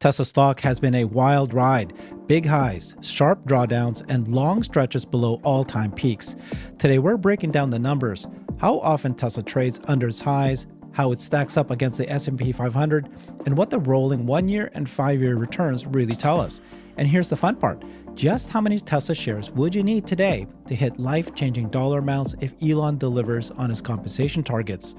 Tesla stock has been a wild ride, big highs, sharp drawdowns, and long stretches below all-time peaks. Today, we're breaking down the numbers, how often Tesla trades under its highs, how it stacks up against the S&P 500, and what the rolling 1-year and 5-year returns really tell us. And here's the fun part. Just how many Tesla shares would you need today to hit life-changing dollar amounts if Elon delivers on his compensation targets?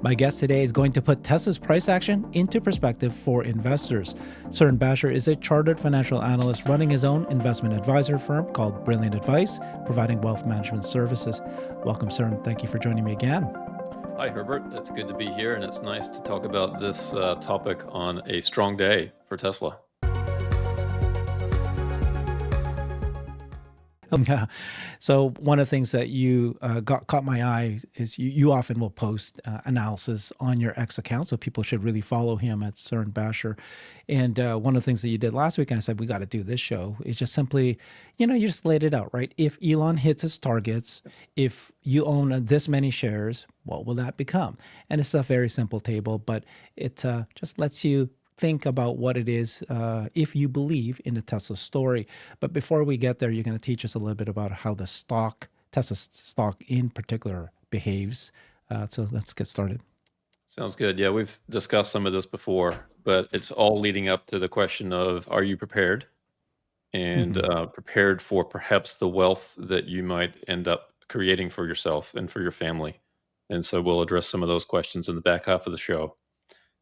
My guest today is going to put Tesla's price action into perspective for investors. Cern Basher is a chartered financial analyst running his own investment advisor firm called BrilliantAdvice, providing wealth management services. Welcome, Cern. Thank you for joining me again. Hi, Herbert. It's good to be here, and it's nice to talk about this topic on a strong day for Tesla. So one of the things that you caught my eye is you often will post analysis on your X account, so people should really follow him at Cern Basher. And one of the things that you did last week, and I said, we got to do this show, is just simply, you just laid it out, right? If Elon hits his targets, if you own this many shares, what will that become? And it's a very simple table, but it just lets you think about what it is if you believe in the Tesla story. But before we get there, you're going to teach us a little bit about how the Tesla stock in particular, behaves. So let's get started. Sounds good. Yeah, we've discussed some of this before, but it's all leading up to the question of, are you prepared? And prepared for perhaps the wealth that you might end up creating for yourself and for your family. And so we'll address some of those questions in the back half of the show.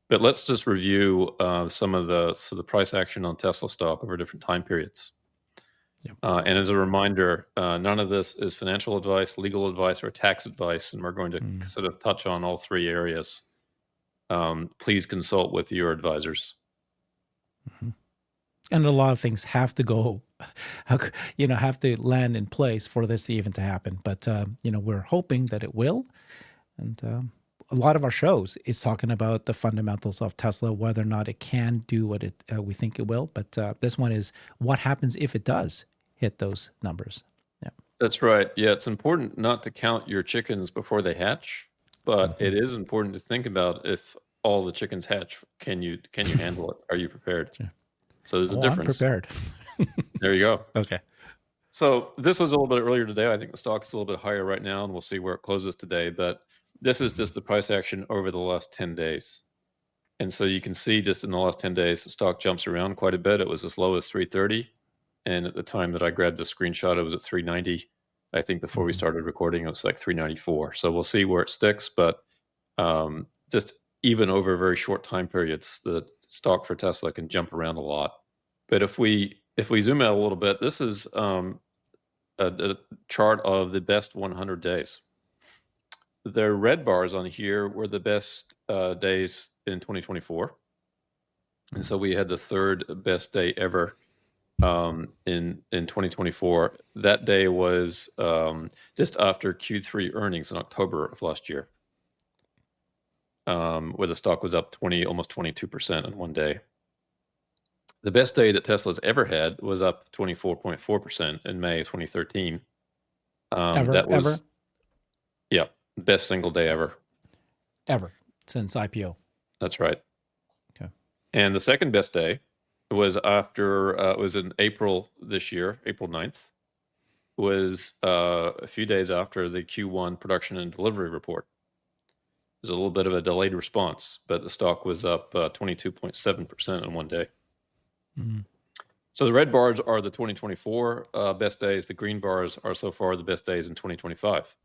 But let's just review some of the price action on Tesla stock over different time periods. Yep. And as a reminder, none of this is financial advice, legal advice, or tax advice, and we're going to sort of touch on all three areas. Please consult with your advisors. And a lot of things have to go, have to land in place for this even to happen. But, we're hoping that it will. And a lot of our shows is talking about the fundamentals of Tesla, whether or not it can do what we think it will. But this one is what happens if it does hit those numbers. Yeah, that's right. Yeah, it's important not to count your chickens before they hatch, but it is important to think about if all the chickens hatch, can you handle it? Are you prepared? Sure. So there's a difference. I'm prepared. There you go. Okay. So this was a little bit earlier today. I think the stock is a little bit higher right now, and we'll see where it closes today. But this is just the price action over the last 10 days. And so you can see just in the last 10 days, the stock jumps around quite a bit. It was as low as 330. And at the time that I grabbed the screenshot, it was at 390. I think before we started recording, it was like 394. So we'll see where it sticks. But just even over very short time periods, the stock for Tesla can jump around a lot. But if we zoom out a little bit, this is a chart of the best 100 days. The red bars on here were the best days in 2024. And so we had the third best day ever in 2024. That day was just after Q3 earnings in October of last year, where the stock was up almost 22% in one day. The best day that Tesla's ever had was up 24.4% in May of 2013. Ever? Yeah. Best single day ever. Ever since IPO. That's right. Okay. And the second best day was it was in April this year, April 9th, was a few days after the Q1 production and delivery report. It was a little bit of a delayed response, but the stock was up 22.7% in one day. So the red bars are the 2024 best days. The green bars are so far the best days in 2025.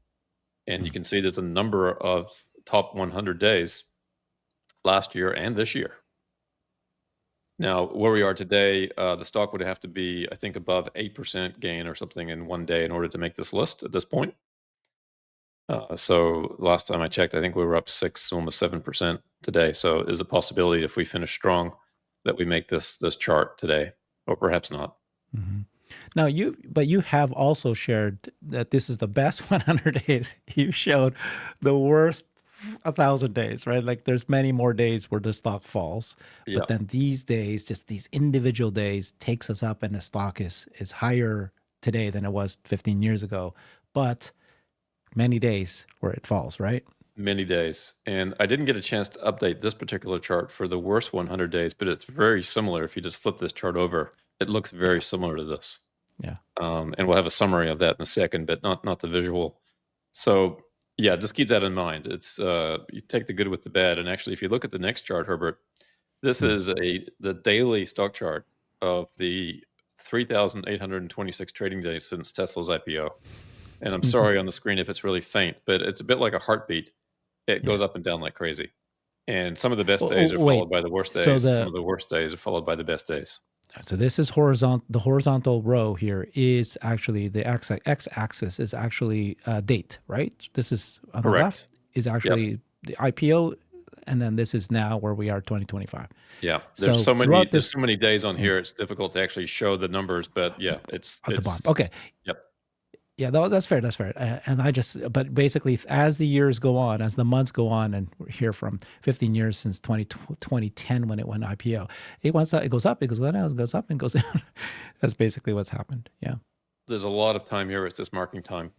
And you can see there's a number of top 100 days last year and this year. Now, where we are today, the stock would have to be, I think, above 8% gain or something in one day in order to make this list at this point. So last time I checked, I think we were up 6, almost 7% today. So there's a possibility if we finish strong that we make this chart today, or perhaps not. Now, you have also shared that this is the best 100 days. You showed the worst 1,000 days, right? Like there's many more days where the stock falls, but then these days, just these individual days takes us up and the stock is higher today than it was 15 years ago, but many days where it falls, right? many days. And I didn't get a chance to update this particular chart for the worst 100 days, but it's very similar. If you just flip this chart over, it looks very similar to this. Yeah. And we'll have a summary of that in a second, but not the visual. So yeah, just keep that in mind. It's you take the good with the bad. And actually, if you look at the next chart, Herbert, this is the daily stock chart of the 3,826 trading days since Tesla's IPO. And I'm sorry on the screen if it's really faint, but it's a bit like a heartbeat. It goes up and down like crazy. And some of the best days are followed by the worst days. And some of the worst days are followed by the best days. So this is horizontal. The horizontal row here is actually the x-axis is actually date, right? This is on the left is actually the IPO, and then this is now where we are, 2025. Yeah, there's so many days on here. It's difficult to actually show the numbers, but yeah, it's at the bottom. Okay. Yep. Yeah, that's fair. That's fair. And but basically, as the years go on, as the months go on, and we're here from 15 years since 2010 when it went IPO, it goes up, it goes down, it goes up and goes down. That's basically what's happened. Yeah. There's a lot of time here. It's just marking time,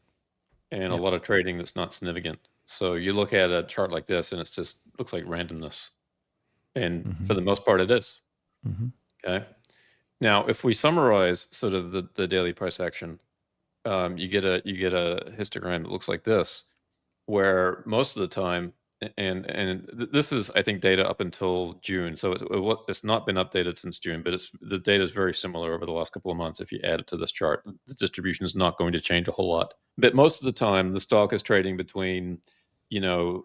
and a lot of trading that's not significant. So you look at a chart like this, and it just looks like randomness, and for the most part, it is. Okay. Now, if we summarize sort of the daily price action. You get a histogram that looks like this, where most of the time, and this is, I think, data up until June. So it's not been updated since June, but the data is very similar over the last couple of months. If you add it to this chart, the distribution is not going to change a whole lot. But most of the time, the stock is trading between, -2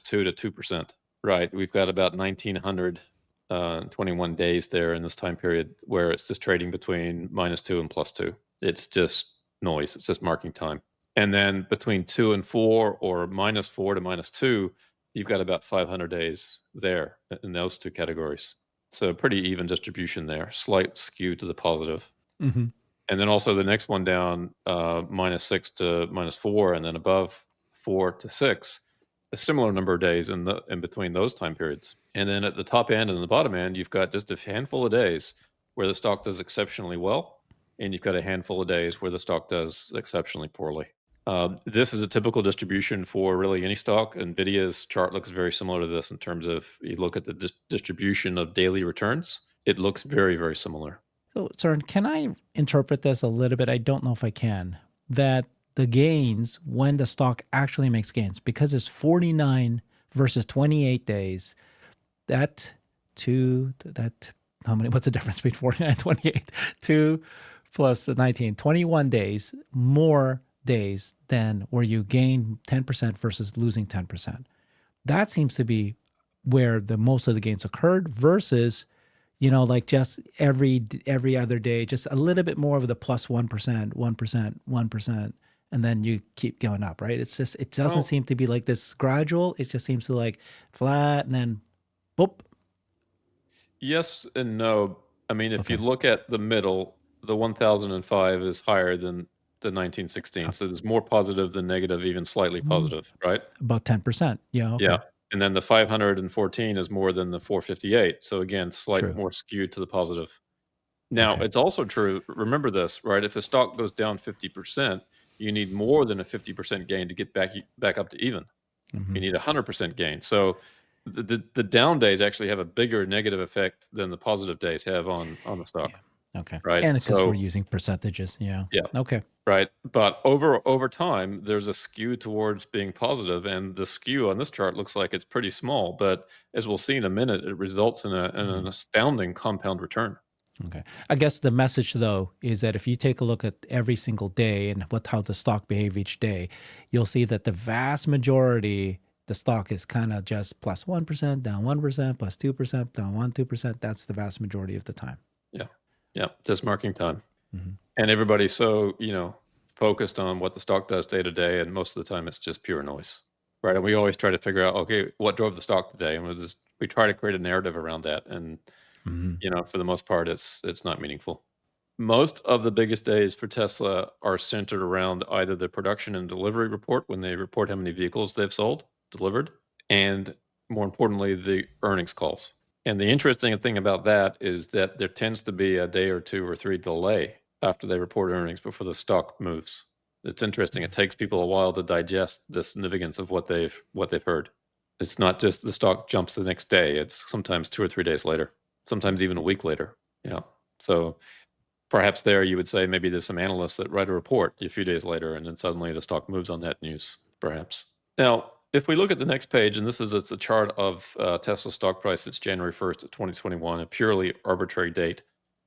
to 2%. Right? We've got about 1,921 days there in this time period where it's just trading between -2 and +2. It's just noise. It's just marking time. And then between 2 and 4, or -4 to -2, you've got about 500 days there in those two categories. So pretty even distribution there, slight skew to the positive. And then also the next one down, -6 to -4, and then above 4 to 6, a similar number of days in between those time periods. And then at the top end and the bottom end, you've got just a handful of days where the stock does exceptionally well. And you've got a handful of days where the stock does exceptionally poorly. This is a typical distribution for really any stock. NVIDIA's chart looks very similar to this in terms of, you look at the distribution of daily returns, it looks very, very similar. So, Cern, can I interpret this a little bit? I don't know if I can. That the gains, when the stock actually makes gains, because it's 49 versus 28 days, what's the difference between 49 and 28? 2 plus 19, 21 days, more days than where you gain 10% versus losing 10%. That seems to be where the most of the gains occurred versus, like just every other day, just a little bit more of the plus 1%, 1%, and then you keep going up, right? It's just, it doesn't seem to be like this gradual. It just seems to like flat and then boop. Yes and no. I mean, if you look at the middle, the 1005 is higher than the 1916. So there's more positive than negative, even slightly positive, right? About 10%. Yeah. Okay. Yeah. And then the 514 is more than the 458. So again, slightly more skewed to the positive. Now, it's also true, remember this, right? If a stock goes down 50%, you need more than a 50% gain to get back up to even. You need 100% gain. So the down days actually have a bigger negative effect than the positive days have on the stock. Yeah. Okay. Right. And it's because we're using percentages. Yeah. Yeah. Okay. Right. But over time, there's a skew towards being positive, and the skew on this chart looks like it's pretty small. But as we'll see in a minute, it results in an astounding compound return. Okay. I guess the message, though, is that if you take a look at every single day and how the stock behave each day, you'll see that the vast majority, the stock is kind of just plus 1%, down 1%, plus 2%, down 2%. That's the vast majority of the time. Yeah. Yeah. Just marking time. And everybody's so, focused on what the stock does day to day. And most of the time it's just pure noise. Right. And we always try to figure out, okay, what drove the stock today? And we try to create a narrative around that. And, for the most part, it's not meaningful. Most of the biggest days for Tesla are centered around either the production and delivery report, when they report how many vehicles they've delivered, and more importantly, the earnings calls. And the interesting thing about that is that there tends to be a day or 2 or 3 delay after they report earnings before the stock moves. It's interesting. It takes people a while to digest the significance of what they've heard. It's not just the stock jumps the next day. It's sometimes 2 or 3 days later, sometimes even a week later. Yeah. So perhaps there you would say maybe there's some analysts that write a report a few days later, and then suddenly the stock moves on that news, perhaps. Now, if we look at the next page, and it's a chart of Tesla stock price since January 1st of 2021, a purely arbitrary date,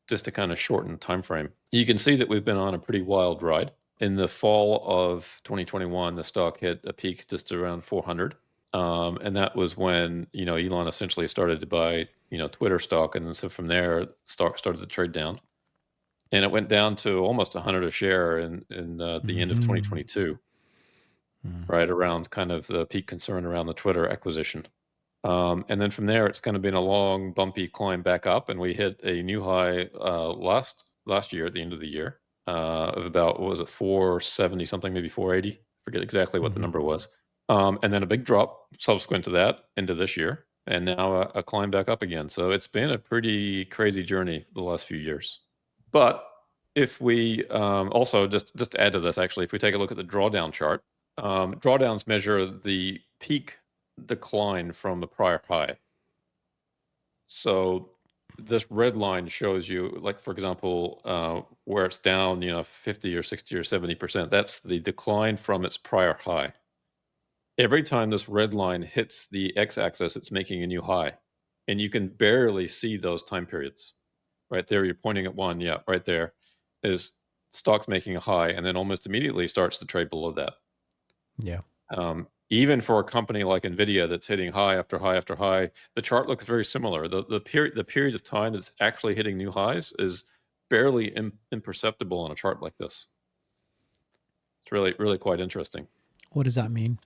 just to kind of shorten time frame. You can see that we've been on a pretty wild ride. In the fall of 2021, the stock hit a peak just around 400. And that was when, Elon essentially started to buy, Twitter stock. And so from there, stock started to trade down. And it went down to almost 100 a share in the end of 2022, right around kind of the peak concern around the Twitter acquisition. And then from there, it's kind of been a long, bumpy climb back up. And we hit a new high last year at the end of the year of about, what was it, 470 something, maybe 480. Forget exactly what the number was. And then a big drop subsequent to that into this year. And now a climb back up again. So it's been a pretty crazy journey the last few years. But if we also, just to add to this, actually, if we take a look at the drawdown chart, drawdowns measure the peak decline from the prior high. So this red line shows you, like, for example, where it's down, 50 or 60 or 70%, that's the decline from its prior high. Every time this red line hits the x-axis, it's making a new high. And you can barely see those time periods. Right there, you're pointing at one. Yeah, right there is stock's making a high and then almost immediately starts to trade below that. Yeah. Even for a company like NVIDIA that's hitting high after high after high, the chart looks very similar. The period of time that's actually hitting new highs is barely imperceptible on a chart like this. It's really, really quite interesting. What does that mean?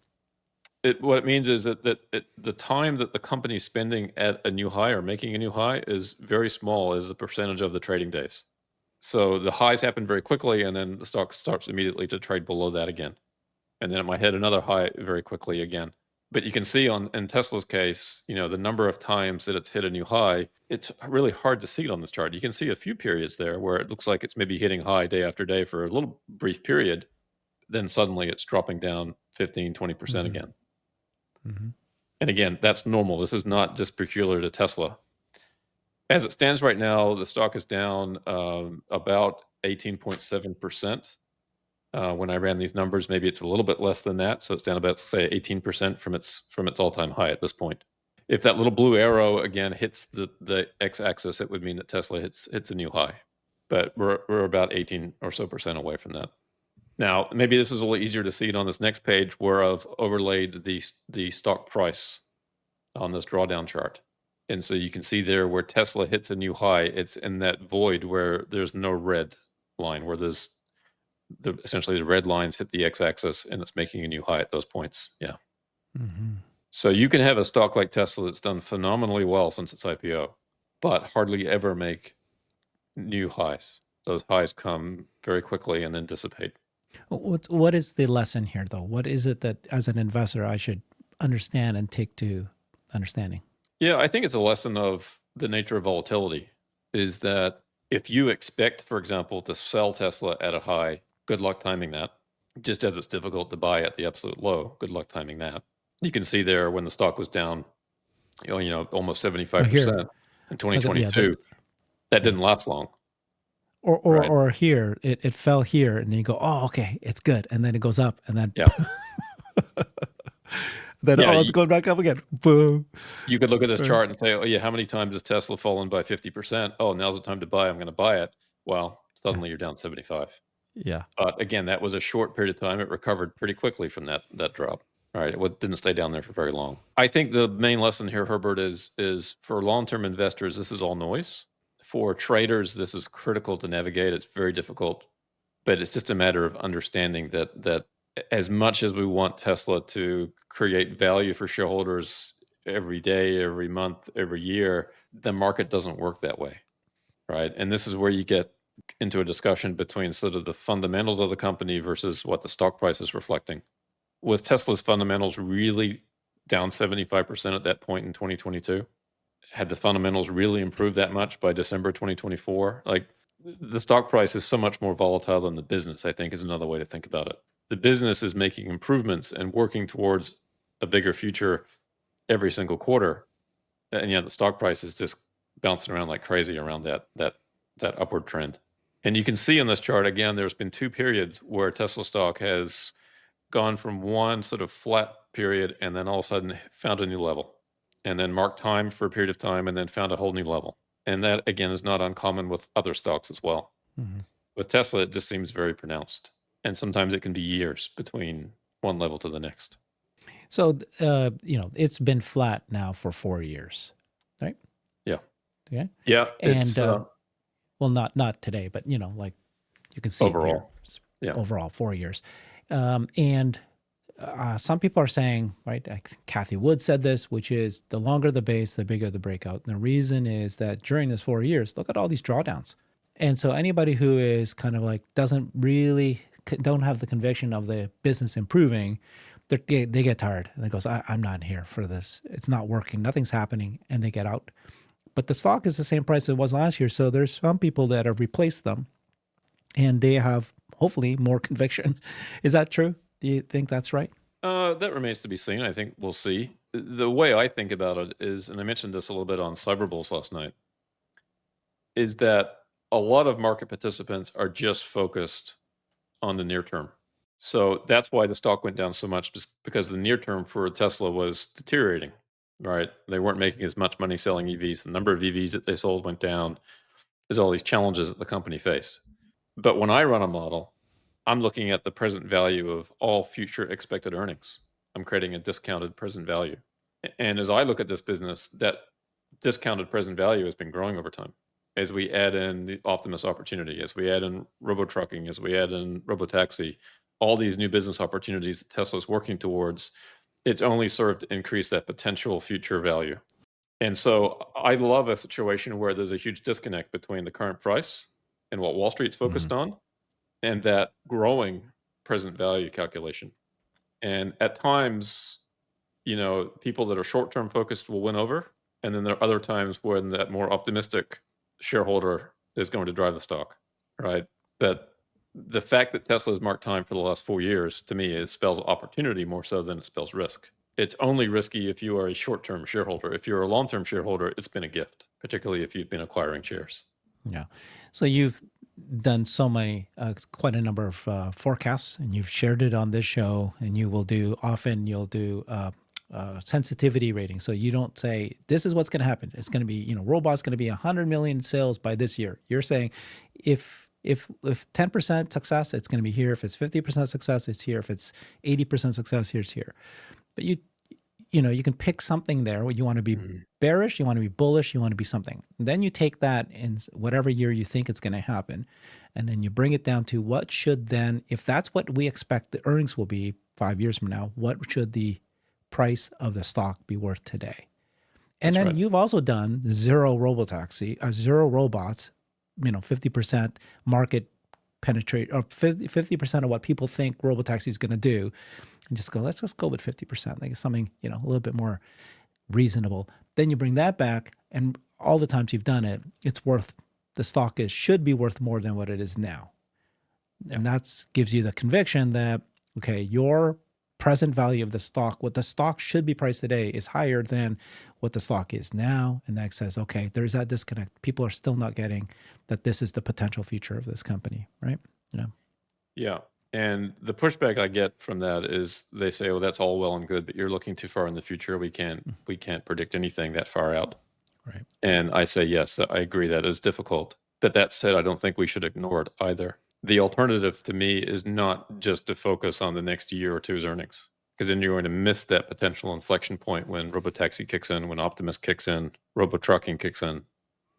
What it means is that the time that the company's spending at a new high or making a new high is very small as a percentage of the trading days. So the highs happen very quickly, and then the stock starts immediately to trade below that again. And then it might hit another high very quickly again. But you can see in Tesla's case, the number of times that it's hit a new high, it's really hard to see it on this chart. You can see a few periods there where it looks like it's maybe hitting high day after day for a little brief period. Then suddenly it's dropping down 15, 20% again. And again, that's normal. This is not just peculiar to Tesla. As it stands right now, the stock is down about 18.7%. When I ran these numbers, maybe it's a little bit less than that. So it's down about, say, 18% from its all-time high at this point. If that little blue arrow again hits the x-axis, it would mean that Tesla hits a new high. But we're about 18 or so percent away from that. Now, maybe this is a little easier to see it on this next page where I've overlaid the stock price on this drawdown chart. And so you can see there where Tesla hits a new high, it's in that void where there's no red line, where there's essentially the red lines hit the x-axis and it's making a new high at those points. Yeah. So you can have a stock like Tesla that's done phenomenally well since its IPO, but hardly ever make new highs. Those highs come very quickly and then dissipate. What is the lesson here, though? What is it that, as an investor, I should understand and take to understanding? Yeah, I think it's a lesson of the nature of volatility, is that if you expect, for example, to sell Tesla at a high, good luck timing that. Just as it's difficult to buy at the absolute low, good luck timing that. You can see there when the stock was down, almost 75% in 2022, that didn't last long. Or here, it fell here, and then you go, oh, okay, it's good. And then it goes up, and then it's going back up again. Boom. You could look at this chart and say, oh, yeah, how many times has Tesla fallen by 50%? Oh, now's the time to buy. I'm going to buy it. Well, suddenly you're down 75. Yeah. But again, that was a short period of time. It recovered pretty quickly from that drop. Right. It didn't stay down there for very long. I think the main lesson here, Herbert, is for long-term investors, this is all noise. For traders, this is critical to navigate. It's very difficult, but it's just a matter of understanding that as much as we want Tesla to create value for shareholders every day, every month, every year, the market doesn't work that way, right? And this is where you get into a discussion between sort of the fundamentals of the company versus what the stock price is reflecting. Was Tesla's fundamentals really down 75% at that point in 2022? Had the fundamentals really improved that much by December 2024? Like, the stock price is so much more volatile than the business, I think, is another way to think about it. The business is making improvements and working towards a bigger future every single quarter. And the stock price is just bouncing around like crazy around that upward trend. And you can see in this chart, again, there's been 2 periods where Tesla stock has gone from one sort of flat period and then all of a sudden found a new level, and then marked time for a period of time and then found a whole new level. And that, again, is not uncommon with other stocks as well. Mm-hmm. With Tesla, it just seems very pronounced. And sometimes it can be years between one level to the next. So, it's been flat now for 4 years, right? Yeah. Okay. Yeah. And, well, not today, but, like you can see overall. Here, overall 4 years. And some people are saying, right, Kathy Wood said this, which is the longer the base, the bigger the breakout. And the reason is that during this 4 years, look at all these drawdowns. And so anybody who is kind of like don't have the conviction of the business improving, they get tired. And they goes, I'm not here for this. It's not working. Nothing's happening. And they get out. But the stock is the same price it was last year. So there's some people that have replaced them and they have hopefully more conviction. Is that true? Do you think that's right? That remains to be seen. I think we'll see. The way I think about it is, and I mentioned this a little bit on Cyber Bulls last night, is that a lot of market participants are just focused on the near term. So that's why the stock went down so much, just because the near term for Tesla was deteriorating, right? They weren't making as much money selling EVs. The number of EVs that they sold went down. There's all these challenges that the company faced. But when I run a model, I'm looking at the present value of all future expected earnings. I'm creating a discounted present value. And as I look at this business, that discounted present value has been growing over time. As we add in the Optimus opportunity, as we add in robo-trucking, as we add in robotaxi, all these new business opportunities that Tesla's working towards, it's only served to increase that potential future value. And so I love a situation where there's a huge disconnect between the current price and what Wall Street's focused on, and that growing present value calculation. And at times, people that are short-term focused will win over. And then there are other times when that more optimistic shareholder is going to drive the stock, right? But the fact that Tesla has marked time for the last 4 years, to me, it spells opportunity more so than it spells risk. It's only risky if you are a short-term shareholder. If you're a long-term shareholder, it's been a gift, particularly if you've been acquiring shares. Yeah. So you've done quite a number of forecasts, and you've shared it on this show, and you'll do sensitivity rating. So you don't say, this is what's going to happen. It's going to be, robots going to be 100 million sales by this year. You're saying if 10% success, it's going to be here. If it's 50% success, it's here. If it's 80% success, it's here. But you can pick something there where you want to be bearish, you want to be bullish, you want to be something. And then you take that in whatever year you think it's going to happen, and then you bring it down to what should then, if that's what we expect the earnings will be 5 years from now, what should the price of the stock be worth today? And then you've also done zero robots, 50% market penetrate, or 50% of what people think robotaxi is going to do, and just go, let's just go with 50%, like something, a little bit more reasonable. Then you bring that back, and all the times you've done it, the stock should be worth more than what it is now. Yeah. And that gives you the conviction that, okay, your present value of the stock, what the stock should be priced today, is higher than what the stock is now. And that says, okay, there's that disconnect. People are still not getting that this is the potential future of this company, right? Yeah. Yeah. And the pushback I get from that is they say, "Oh, that's all well and good, but you're looking too far in the future. We can't predict anything that far out." Right. And I say, yes, I agree that is difficult. But that said, I don't think we should ignore it either. The alternative to me is not just to focus on the next year or two's earnings, because then you're going to miss that potential inflection point when robotaxi kicks in, when Optimus kicks in, robo-trucking kicks in,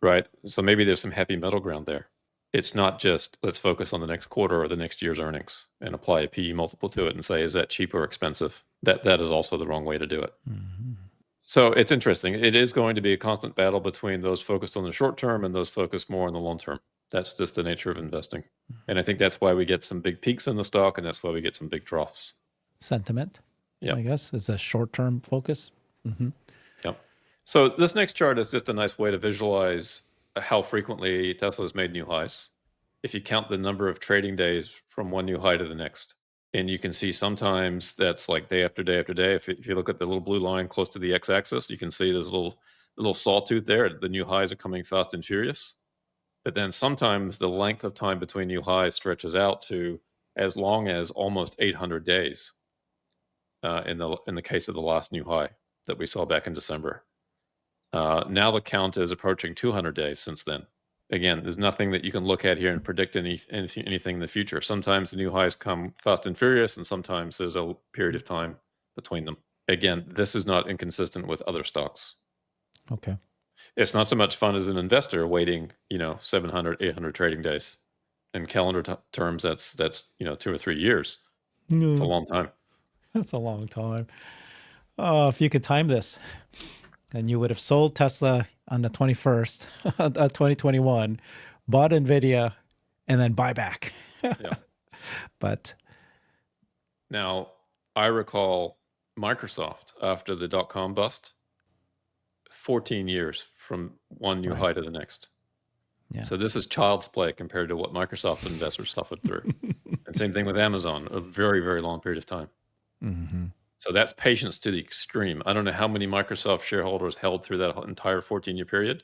right? So maybe there's some happy middle ground there. It's not just let's focus on the next quarter or the next year's earnings and apply a PE multiple to it and say, is that cheap or expensive? That is also the wrong way to do it. Mm-hmm. So it's interesting. It is going to be a constant battle between those focused on the short term and those focused more on the long term. That's just the nature of investing. And I think that's why we get some big peaks in the stock, and that's why we get some big troughs. Sentiment, I guess, is a short-term focus. Mm-hmm. Yep. So this next chart is just a nice way to visualize how frequently Tesla's made new highs. If you count the number of trading days from one new high to the next. And you can see sometimes that's like day after day after day. If you look at the little blue line close to the x-axis, you can see there's a little sawtooth there. The new highs are coming fast and furious. But then sometimes the length of time between new highs stretches out to as long as almost 800 days in the case of the last new high that we saw back in December. Now the count is approaching 200 days since then. Again, there's nothing that you can look at here and predict anything in the future. Sometimes the new highs come fast and furious, and sometimes there's a period of time between them. Again, this is not inconsistent with other stocks. Okay. It's not so much fun as an investor waiting, 700, 800 trading days. In calendar terms, that's 2 or 3 years. It's a long time. That's a long time. Oh, if you could time this, and you would have sold Tesla on the 21st of 2021, bought NVIDIA, and then buy back. Yeah. But now, I recall Microsoft after the dot-com bust, 14 years from one new high to the next. Yeah. So this is child's play compared to what Microsoft investors suffered through. And same thing with Amazon, a very, very long period of time. Mm-hmm. So that's patience to the extreme. I don't know how many Microsoft shareholders held through that entire 14-year period,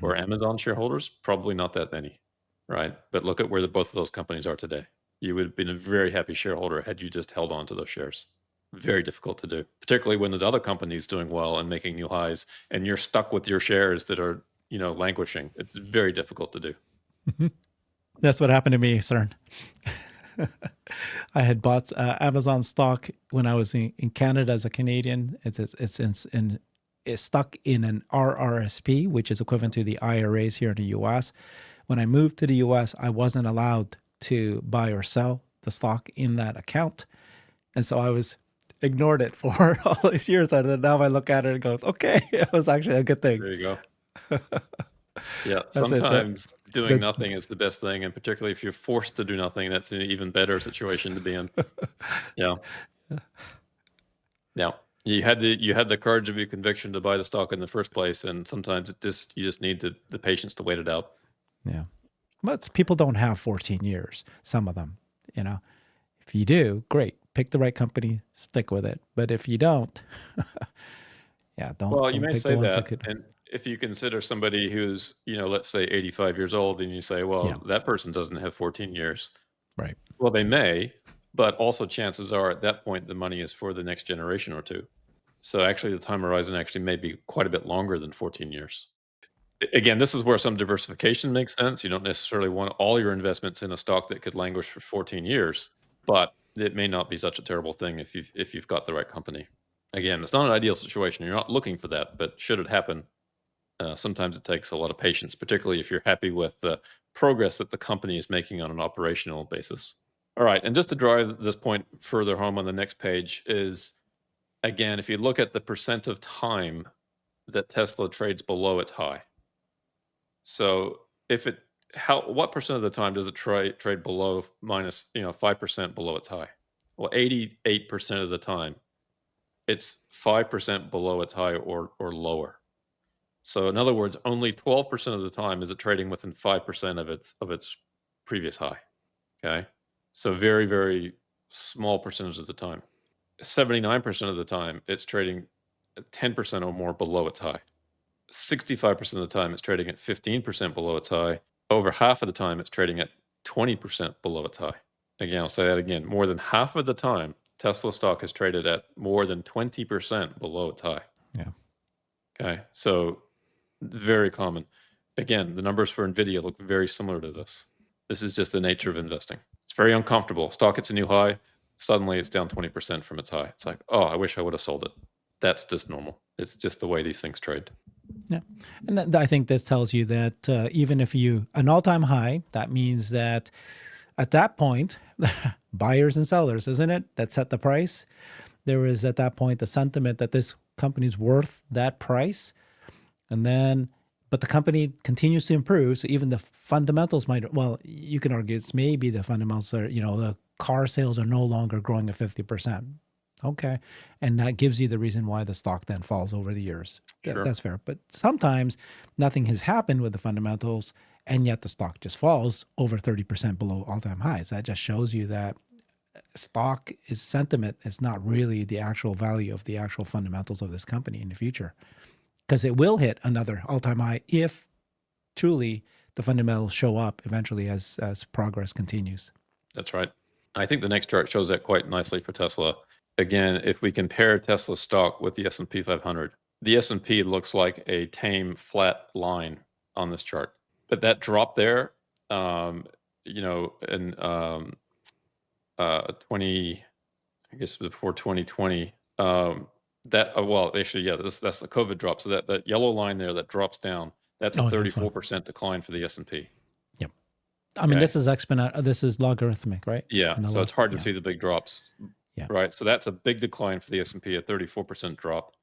or Amazon shareholders, probably not that many, right? But look at where both of those companies are today. You would have been a very happy shareholder had you just held on to those shares. Very difficult to do, particularly when there's other companies doing well and making new highs, and you're stuck with your shares that are, languishing. It's very difficult to do. That's what happened to me, Cern. I had bought Amazon stock when I was in Canada as a Canadian. It's stuck in an RRSP, which is equivalent to the IRAs here in the U.S. When I moved to the U.S., I wasn't allowed to buy or sell the stock in that account. And so I ignored it for all these years. And now I look at it and go, okay, it was actually a good thing. There you go. Yeah, sometimes doing nothing is the best thing, and particularly if you're forced to do nothing, that's an even better situation to be in. Yeah. You had the courage of your conviction to buy the stock in the first place, and sometimes you just need the patience to wait it out. Yeah, but people don't have 14 years. Some of them, if you do, great, pick the right company, stick with it. But if you don't, don't. Well, you don't may pick say the ones that, and if you consider somebody who's, let's say 85 years old, and you say, well, that person doesn't have 14 years. Right. Well, they may, but also chances are at that point, the money is for the next generation or two. So actually the time horizon actually may be quite a bit longer than 14 years. Again, this is where some diversification makes sense. You don't necessarily want all your investments in a stock that could languish for 14 years, but it may not be such a terrible thing if you've got the right company. Again, it's not an ideal situation. You're not looking for that, but should it happen, sometimes it takes a lot of patience, particularly if you're happy with the progress that the company is making on an operational basis. All right, and just to drive this point further home on the next page is, again, if you look at the percent of time that Tesla trades below its high. So what percent of the time does it trade below minus 5% below its high? Well, 88% of the time, it's 5% below its high or lower. So in other words, only 12% of the time is it trading within 5% of its previous high. Okay, so very, very small percentage of the time. 79% of the time, it's trading 10% or more below its high. 65% of the time, it's trading at 15% below its high. Over half of the time, it's trading at 20% below its high. Again, I'll say that again. More than half of the time, Tesla stock has traded at more than 20% below its high. Yeah. Okay, so very common. Again, the numbers for NVIDIA look very similar to this. This is just the nature of investing. It's very uncomfortable. Stock hits a new high. Suddenly, it's down 20% from its high. It's like, oh, I wish I would have sold it. That's just normal. It's just the way these things trade. Yeah. And I think this tells you that even if an all-time high, that means that at that point, buyers and sellers, isn't it, that set the price? There is at that point the sentiment that this company's worth that price. And then, but the company continues to improve. So even the fundamentals you can argue it's maybe the fundamentals are, the car sales are no longer growing at 50%. Okay. And that gives you the reason why the stock then falls over the years. Sure. That's fair. But sometimes nothing has happened with the fundamentals, and yet the stock just falls over 30% below all-time highs. That just shows you that stock is sentiment. It's not really the actual value of the actual fundamentals of this company in the future, because it will hit another all-time high if truly the fundamentals show up eventually as progress continues. That's right. I think the next chart shows that quite nicely for Tesla. Again, if we compare Tesla stock with the S&P 500, the S&P looks like a tame flat line on this chart. But that drop there, in 20, I guess before 2020, actually, yeah, that's the COVID drop. So that yellow line there that drops down, that's a 34% decline for the S&P. Yep. I mean, this is exponential. This is logarithmic, right? Yeah. So it's hard to see the big drops. Yeah. Right. So that's a big decline for the S&P, a 34% drop.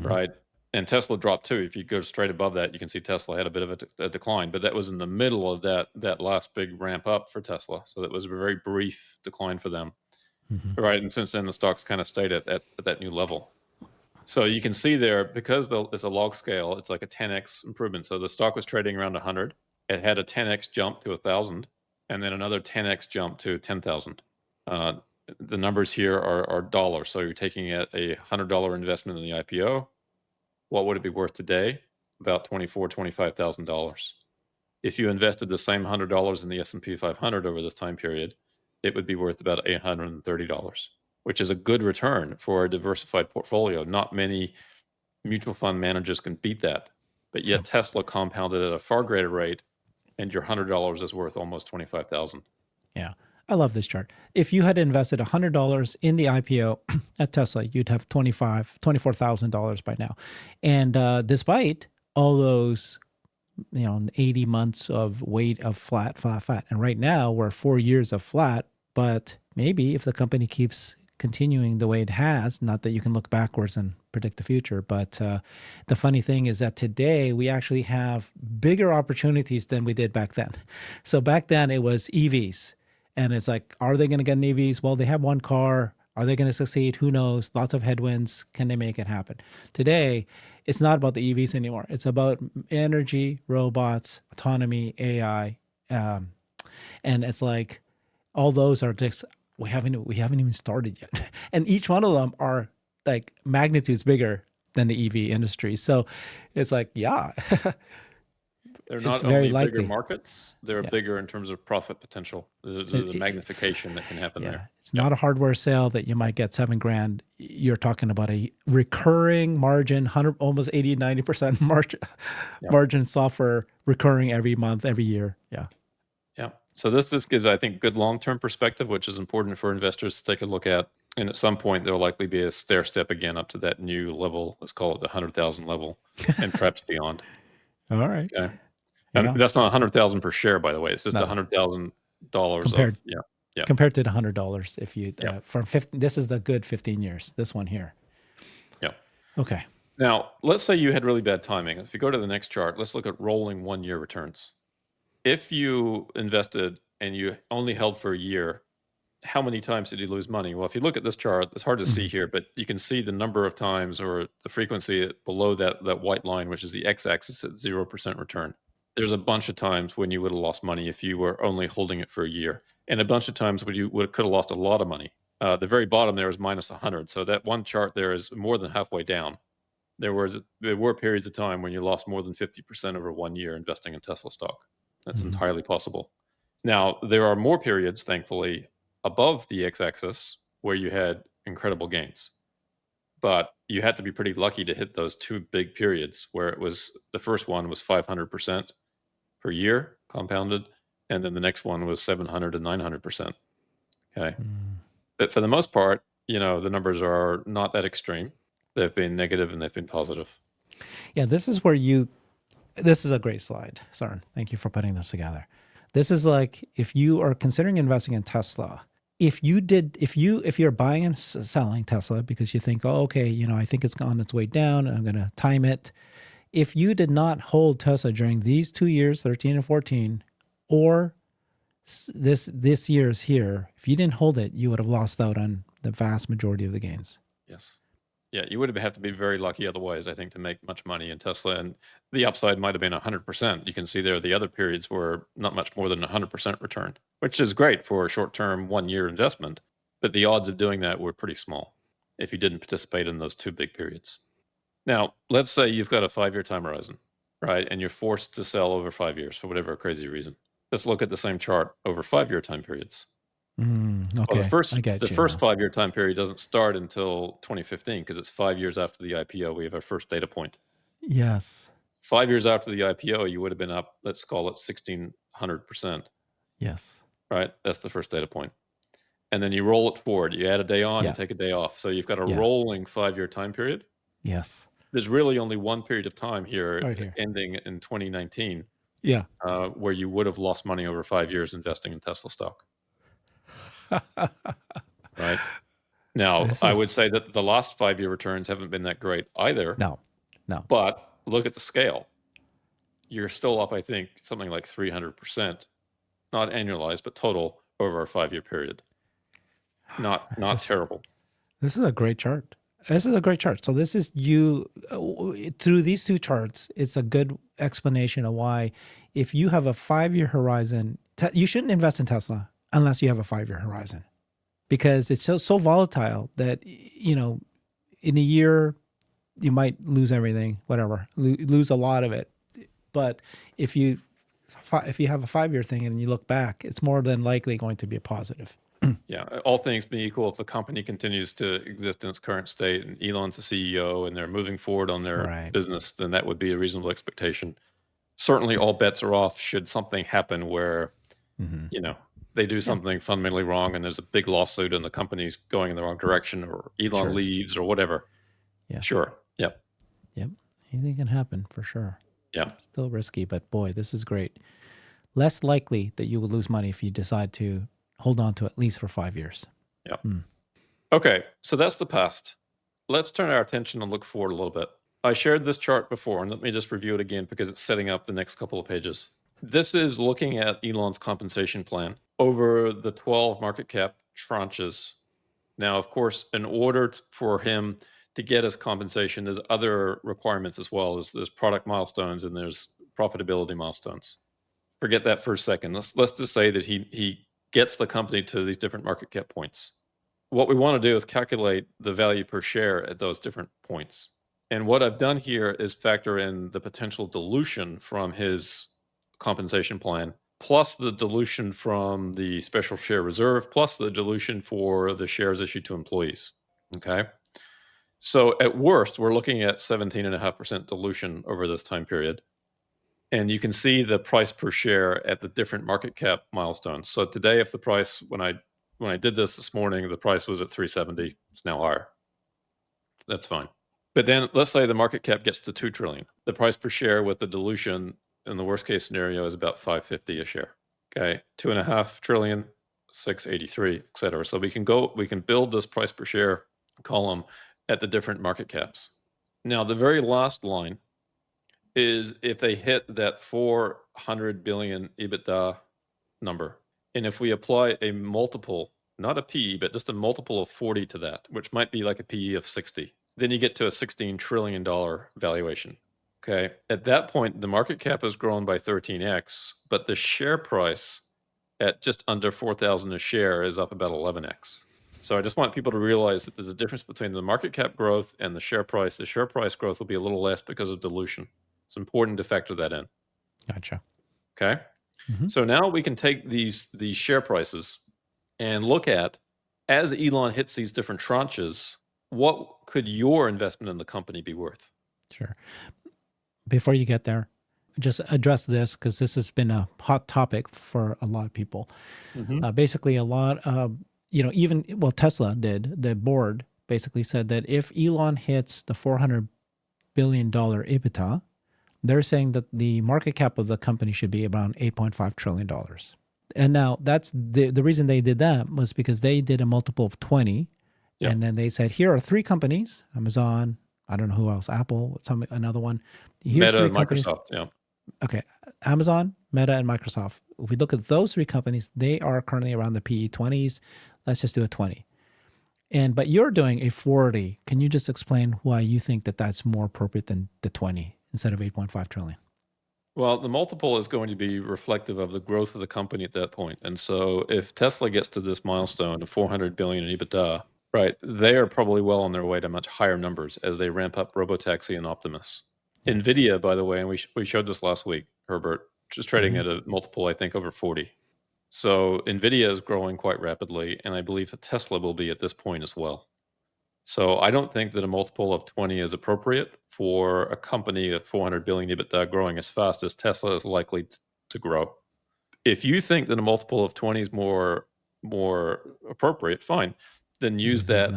Right. And Tesla dropped too. If you go straight above that, you can see Tesla had a bit of a decline, but that was in the middle of that last big ramp up for Tesla. So that was a very brief decline for them. Right. And since then, the stock's kind of stayed at that new level. So you can see there, because it's a log scale, it's like a 10x improvement. So the stock was trading around 100. It had a 10x jump to 1,000, and then another 10x jump to 10,000. The numbers here are dollars. So you're taking a $100 investment in the IPO. What would it be worth today? About $24,000, $25,000. If you invested the same $100 in the S&P 500 over this time period, it would be worth about $830, which is a good return for a diversified portfolio. Not many mutual fund managers can beat that, but yet Tesla compounded at a far greater rate, and your $100 is worth almost $25,000. Yeah. I love this chart. If you had invested $100 in the IPO at Tesla, you'd have $24,000 by now. And despite all those, 80 months of weight of flat. And right now we're 4 years of flat, but maybe if the company keeps continuing the way it has, not that you can look backwards and predict the future, but the funny thing is that today we actually have bigger opportunities than we did back then. So back then it was EVs. And it's like, are they going to get an EVs? Well, they have one car. Are they going to succeed? Who knows? Lots of headwinds. Can they make it happen? Today, it's not about the EVs anymore. It's about energy, robots, autonomy, AI. And it's like, all those are just, we haven't even started yet. And each one of them are like magnitudes bigger than the EV industry. So it's like, yeah. They're not only bigger markets, they're bigger in terms of profit potential. There's a magnification that can happen there. It's not a hardware sale that you might get $7,000. You're talking about a recurring margin, almost 80, 90% margin software recurring every month, every year. Yeah. Yeah. So this gives, I think, good long-term perspective, which is important for investors to take a look at. And at some point, there'll likely be a stair step again up to that new level. Let's call it the 100,000 level, and perhaps beyond. All right. Okay. And that's not 100,000 per share, by the way. It's just $100,000 compared to the $100 if you from 15. This is the good 15 years. This one here. Yeah. Okay. Now, let's say you had really bad timing. If you go to the next chart, let's look at rolling 1-year returns. If you invested and you only held for a year, how many times did you lose money? Well, if you look at this chart, it's hard to see here, but you can see the number of times or the frequency below that white line, which is the x-axis at 0% return. There's a bunch of times when you would have lost money if you were only holding it for a year, and a bunch of times when you could have lost a lot of money. The very bottom there is minus 100. So that one chart there is more than halfway down. There were periods of time when you lost more than 50% over 1 year investing in Tesla stock. That's entirely possible. Now, there are more periods, thankfully, above the x-axis where you had incredible gains. But you had to be pretty lucky to hit those two big periods where it was, the first one was 500% per year compounded, and then the next one was 700 to 900%. Okay. But for the most part, the numbers are not that extreme. They've been negative and they've been positive. Yeah, this is a great slide, Cern. Thank you for putting this together. This is like, if you are considering investing in Tesla, if you're buying and selling Tesla because you think, oh, okay, I think it's on its way down, I'm going to time it. If you did not hold Tesla during these 2 years, 13 and 14, or this year's here, if you didn't hold it, you would have lost out on the vast majority of the gains. Yes. Yeah, you would have to be very lucky otherwise, I think, to make much money in Tesla. And the upside might have been 100%. You can see there the other periods were not much more than 100% return, which is great for a short-term 1-year investment. But the odds of doing that were pretty small if you didn't participate in those 2 big periods. Now, let's say you've got a 5-year time horizon, right? And you're forced to sell over 5 years for whatever crazy reason. Let's look at the same chart over 5-year time periods. Well, Okay, I get the you first now. 5-year time period doesn't start until 2015 because it's 5 years after the IPO. We have our first data point. Yes. 5 years after the IPO, you would have been up, let's call it 1,600%, Yes. right? That's the first data point. And then you roll it forward. You add a day on, Yeah. you take a day off. So you've got a Yeah. rolling 5-year time period. Yes. There's really only one period of time here, Right here. ending in 2019, Yeah. where you would have lost money over 5 years investing in Tesla stock, right? Now, This I would is say that the last 5-year returns haven't been that great either, no. but look at the scale. You're still up, I think, something like 300%, not annualized, but total over a 5-year period. Not This- terrible. This is a great chart. This is a great chart. So this is you through these 2 charts. It's a good explanation of why, if you have a 5-year horizon, you shouldn't invest in Tesla unless you have a 5-year horizon, because it's so volatile that in a year you might lose everything, whatever, lose a lot of it. But if you have a 5-year thing and you look back, it's more than likely going to be a positive. Yeah, all things being equal, if the company continues to exist in its current state and Elon's the CEO and they're moving forward on their Right. business, then that would be a reasonable expectation. Certainly all bets are off should something happen where, they do something fundamentally wrong and there's a big lawsuit and the company's going in the wrong direction, or Elon Sure. leaves or whatever. Yeah. Sure. Yep. Anything can happen for sure. Yeah. Still risky, but boy, this is great. Less likely that you will lose money if you decide to hold on to at least for 5 years. Yeah. Okay, so that's the past. Let's turn our attention and look forward a little bit. I shared this chart before, and let me just review it again because it's setting up the next couple of pages. This is looking at Elon's compensation plan over the 12 market cap tranches. Now, of course, in order for him to get his compensation, there's other requirements as well. There's product milestones and there's profitability milestones. Forget that for a second. Let's just say that he gets the company to these different market cap points. What we want to do is calculate the value per share at those different points. And what I've done here is factor in the potential dilution from his compensation plan, plus the dilution from the special share reserve, plus the dilution for the shares issued to employees. Okay. So at worst, we're looking at 17.5% dilution over this time period. And you can see the price per share at the different market cap milestones. So today, if the price, when I did this morning, the price was at 370. It's now higher. That's fine. But then let's say the market cap gets to 2 trillion. The price per share with the dilution in the worst case scenario is about 550 a share. Okay, 2.5 trillion, 683, et cetera. So we can build this price per share column at the different market caps. Now, the very last line is if they hit that 400 billion EBITDA number. And if we apply a multiple, not a PE, but just a multiple of 40 to that, which might be like a PE of 60, then you get to a $16 trillion valuation. Okay. At that point, the market cap has grown by 13x, but the share price at just under 4,000 a share is up about 11x. So I just want people to realize that there's a difference between the market cap growth and the share price. The share price growth will be a little less because of dilution. It's important to factor that in. Gotcha. Okay. So now we can take these share prices and look at, as Elon hits these different tranches, what could your investment in the company be worth? Sure. Before you get there, just address this because this has been a hot topic for a lot of people. Basically, a lot of, Tesla did, the board basically said that if Elon hits the $400 billion EBITDA, they're saying that the market cap of the company should be around $8.5 trillion. And now that's the reason they did that was because they did a multiple of 20. Yeah. And then they said, here are 3 companies, Amazon, I don't know who else, Apple, another one. Here's Meta, 3 companies. Microsoft, yeah. Okay, Amazon, Meta, and Microsoft. If we look at those 3 companies, they are currently around the PE 20s. Let's just do a 20. But you're doing a 40. Can you just explain why you think that that's more appropriate than the 20 instead of 8.5 trillion? Well, the multiple is going to be reflective of the growth of the company at that point. And so if Tesla gets to this milestone of 400 billion in EBITDA, right, they are probably well on their way to much higher numbers as they ramp up Robotaxi and Optimus. Yeah. NVIDIA, by the way, and we showed this last week, Herbert, just trading at a multiple, I think, over 40. So NVIDIA is growing quite rapidly, and I believe that Tesla will be at this point as well. So I don't think that a multiple of 20 is appropriate for a company of 400 billion EBITDA growing as fast as Tesla is likely to grow. If you think that a multiple of 20 is more appropriate, fine. Then use that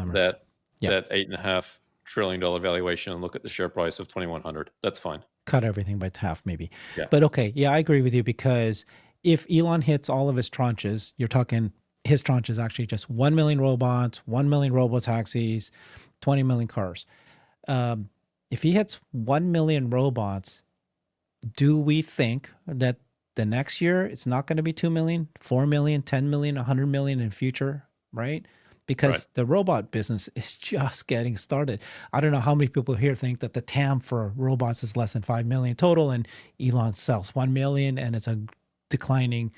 $8.5 trillion valuation and look at the share price of 2,100. That's fine. Cut everything by half, maybe. Yeah. But okay, yeah, I agree with you, because if Elon hits all of his tranches, you're talking his tranche is actually just 1 million robots, 1 million robotaxis, 20 million cars. If he hits 1 million robots, do we think that the next year it's not going to be 2 million, 4 million, 10 million, 100 million in future, right? Because the robot business is just getting started. I don't know how many people here think that the TAM for robots is less than 5 million total, and Elon sells 1 million and it's a declining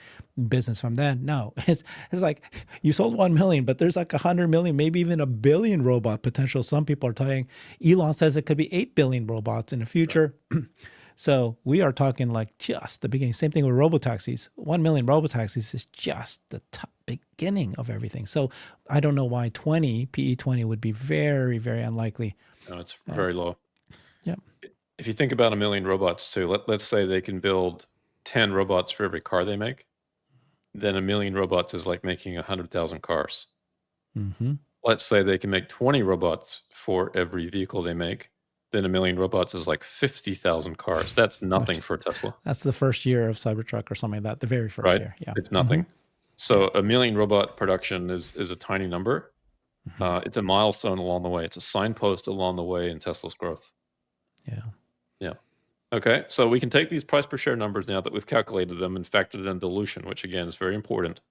business from then. No, it's like you sold 1 million, but there's like 100 million, maybe even a billion robot potential. Some people are talking, Elon says it could be 8 billion robots in the future. So we are talking like just the beginning. Same thing with robotaxis. 1 million robotaxis is just the beginning of everything. So I don't know why PE 20 would be very, very unlikely. No, it's very low. Yeah. If you think about a million robots too, let's say they can build 10 robots for every car they make, then a million robots is like making 100,000 cars. Mm-hmm. Let's say they can make 20 robots for every vehicle they make, then a million robots is like 50,000 cars. That's nothing for Tesla. That's the first year of Cybertruck or something like that, the very first year. Yeah. It's nothing. So a million robot production is a tiny number. It's a milestone along the way. It's a signpost along the way in Tesla's growth. Yeah. Yeah. Okay, so we can take these price per share numbers now that we've calculated them and factored in dilution, which again is very important.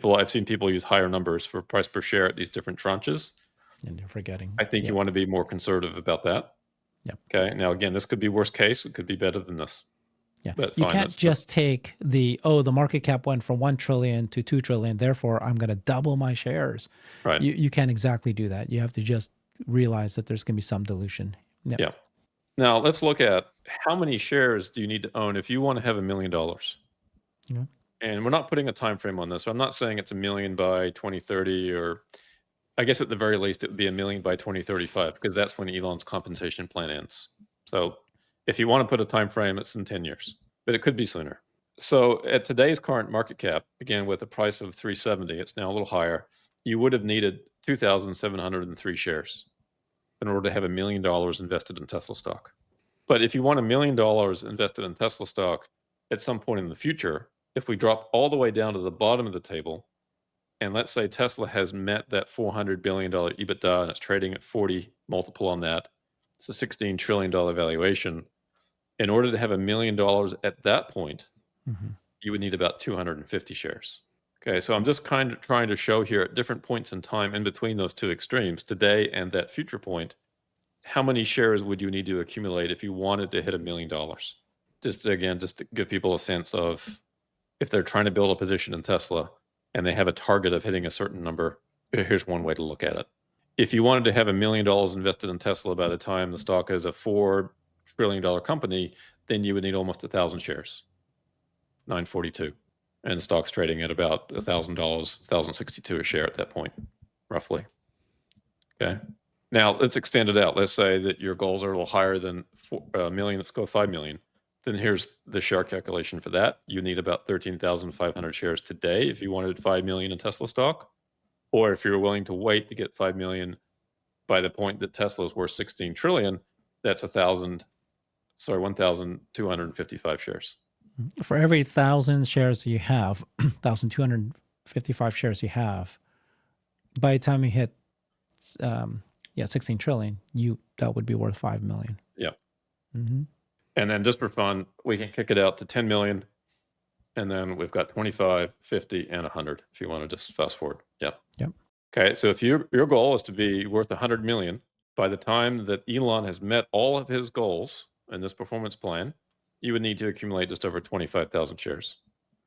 I've seen people use higher numbers for price per share at these different tranches. And you're forgetting. I think you want to be more conservative about that. Yeah. Okay, now again, this could be worst case. It could be better than this. Yeah. But you can't just take the market cap went from 1 trillion to 2 trillion, therefore I'm going to double my shares. Right. You can't exactly do that. You have to just realize that there's going to be some dilution. Yeah. Now let's look at how many shares do you need to own if you want to have $1 million. Yeah. And we're not putting a time frame on this. So I'm not saying it's 1 million by 2030, or I guess at the very least it would be 1 million by 2035, because that's when Elon's compensation plan ends. So if you want to put a time frame, it's in 10 years, but it could be sooner. So at today's current market cap, again with a price of 370, it's now a little higher. You would have needed 2,703 shares in order to have $1 million invested in Tesla stock. But if you want $1 million invested in Tesla stock at some point in the future, if we drop all the way down to the bottom of the table, and let's say Tesla has met that $400 billion EBITDA and it's trading at 40 multiple on that, it's a $16 trillion valuation. In order to have $1 million at that point, you would need about 250 shares. Okay, so I'm just kind of trying to show here at different points in time in between those two extremes, today and that future point, how many shares would you need to accumulate if you wanted to hit $1 million? Just to give people a sense of, if they're trying to build a position in Tesla and they have a target of hitting a certain number, here's one way to look at it. If you wanted to have $1 million invested in Tesla by the time the stock is a $4 trillion company, then you would need almost 1,000 shares, 942. And the stock's trading at about $1,000, $1,062 a share at that point, roughly. Okay. Now let's extend it out. Let's say that your goals are a little higher than 1 million. Let's go 5 million. Then here's the share calculation for that. You need about 13,500 shares today if you wanted 5 million in Tesla stock, or if you're willing to wait to get 5 million by the point that Tesla is worth 16 trillion, that's 1,255 shares. For every 1,000 shares you have, 1,255 shares you have, by the time you hit 16 trillion, that would be worth 5 million. Yeah. And then just for fun, we can kick it out to 10 million. And then we've got 25, 50, and 100 if you want to just fast forward. Yeah. Yep. Okay, so if your goal is to be worth 100 million, by the time that Elon has met all of his goals in this performance plan, you would need to accumulate just over 25,000 shares.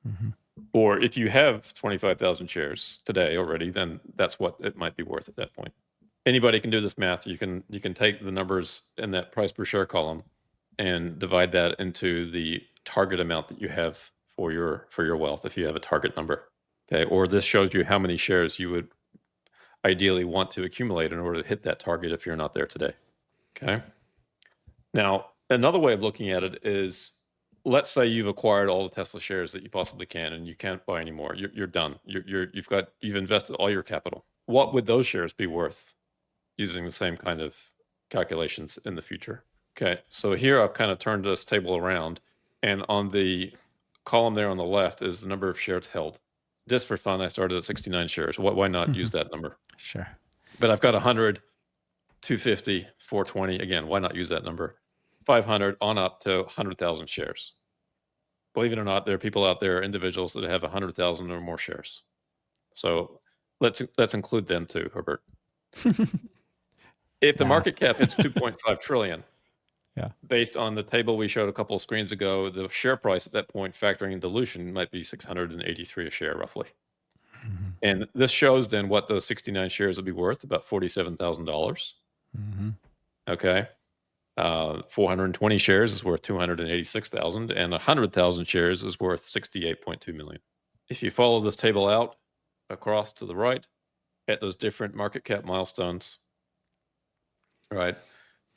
Mhm. Or if you have 25,000 shares today already, then that's what it might be worth at that point. Anybody can do this math. You can take the numbers in that price per share column and divide that into the target amount that you have for your wealth if you have a target number. Okay, or this shows you how many shares you would ideally want to accumulate in order to hit that target if you're not there today. Okay. Now, another way of looking at it is, let's say you've acquired all the Tesla shares that you possibly can, and you can't buy anymore. You're done. You've invested all your capital. What would those shares be worth using the same kind of calculations in the future? Okay. So here I've kind of turned this table around, and on the column there on the left is the number of shares held. Just for fun, I started at 69 shares. Why not use that number? Sure. But I've got 100, 250, 420. Again, why not use that number? 500 on up to 100,000 shares. Believe it or not, there are people out there, individuals that have 100,000 or more shares. So let's include them too, Herbert. If the market cap hits 2.5 trillion, based on the table we showed a couple of screens ago, the share price at that point, factoring in dilution, might be 683 a share roughly. Mm-hmm. And this shows then what those 69 shares would be worth, about $47,000. Mm-hmm. Okay. 420 shares is worth 286,000, and 100,000 shares is worth 68.2 million. If you follow this table out across to the right at those different market cap milestones, right,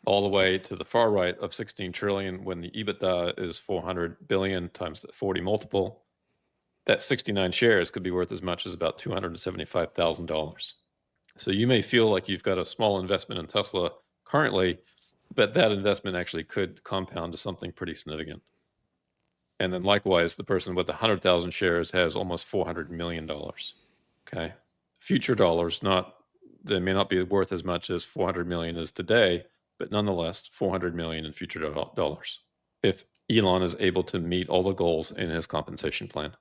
all the way to the far right of 16 trillion, when the EBITDA is 400 billion times the 40 multiple, that 69 shares could be worth as much as about $275,000. So you may feel like you've got a small investment in Tesla currently, but that investment actually could compound to something pretty significant. And then likewise, the person with 100,000 shares has almost $400 million. Okay. Future dollars, they may not be worth as much as 400 million is today, but nonetheless, 400 million in future dollars. If Elon is able to meet all the goals in his compensation plan.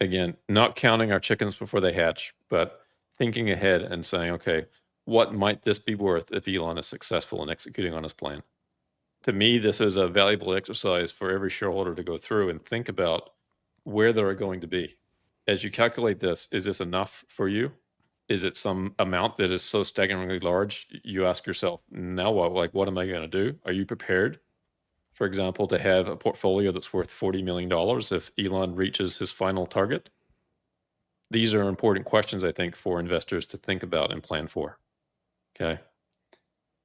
Again, not counting our chickens before they hatch, but thinking ahead and saying, okay, what might this be worth if Elon is successful in executing on his plan? To me, this is a valuable exercise for every shareholder to go through and think about where they're going to be. As you calculate this, is this enough for you? Is it some amount that is so staggeringly large, you ask yourself, now what? Like, what am I going to do? Are you prepared, for example, to have a portfolio that's worth $40 million if Elon reaches his final target? These are important questions, I think, for investors to think about and plan for. Okay.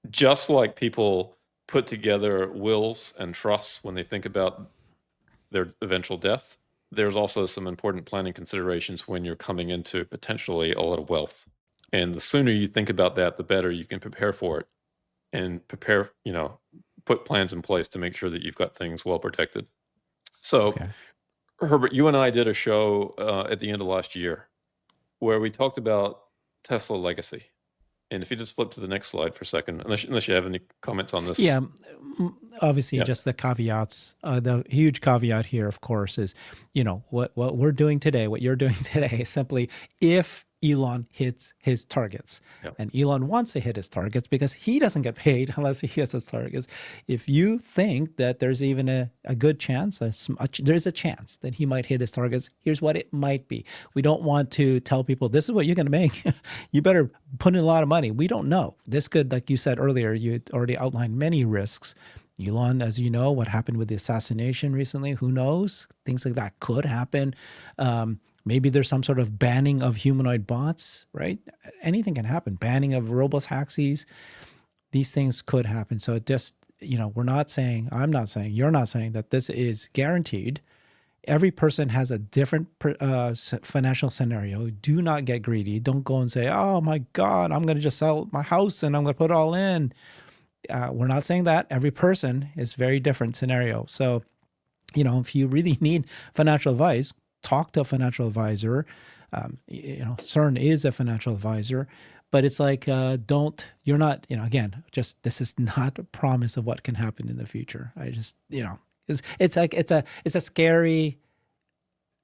Just like people put together wills and trusts when they think about their eventual death, there's also some important planning considerations when you're coming into potentially a lot of wealth. And the sooner you think about that, the better you can prepare for it and put plans in place to make sure that you've got things well protected. So, okay. Herbert, you and I did a show at the end of last year where we talked about Tesla legacy. And if you just flip to the next slide for a second, unless you have any comments on this. Yeah, obviously, just the caveats. The huge caveat here, of course, is, what we're doing today, what you're doing today is simply if Elon hits his targets. Yep. And Elon wants to hit his targets because he doesn't get paid unless he hits his targets. If you think that there's even a good chance, there's a chance that he might hit his targets, here's what it might be. We don't want to tell people, this is what you're going to make. You better put in a lot of money. We don't know. This could, like you said earlier, you already outlined many risks. Elon, as you know, what happened with the assassination recently, who knows? Things like that could happen. Maybe there's some sort of banning of humanoid bots, right? Anything can happen. Banning of robo-taxis. These things could happen. So it just, we're not saying, I'm not saying, you're not saying that this is guaranteed. Every person has a different financial scenario. Do not get greedy. Don't go and say, oh my God, I'm going to just sell my house and I'm going to put it all in. We're not saying that. Every person is very different scenario. So, if you really need financial advice, talk to a financial advisor. Cern is a financial advisor, but it's like, you're not, again, just, this is not a promise of what can happen in the future. I just, it's a scary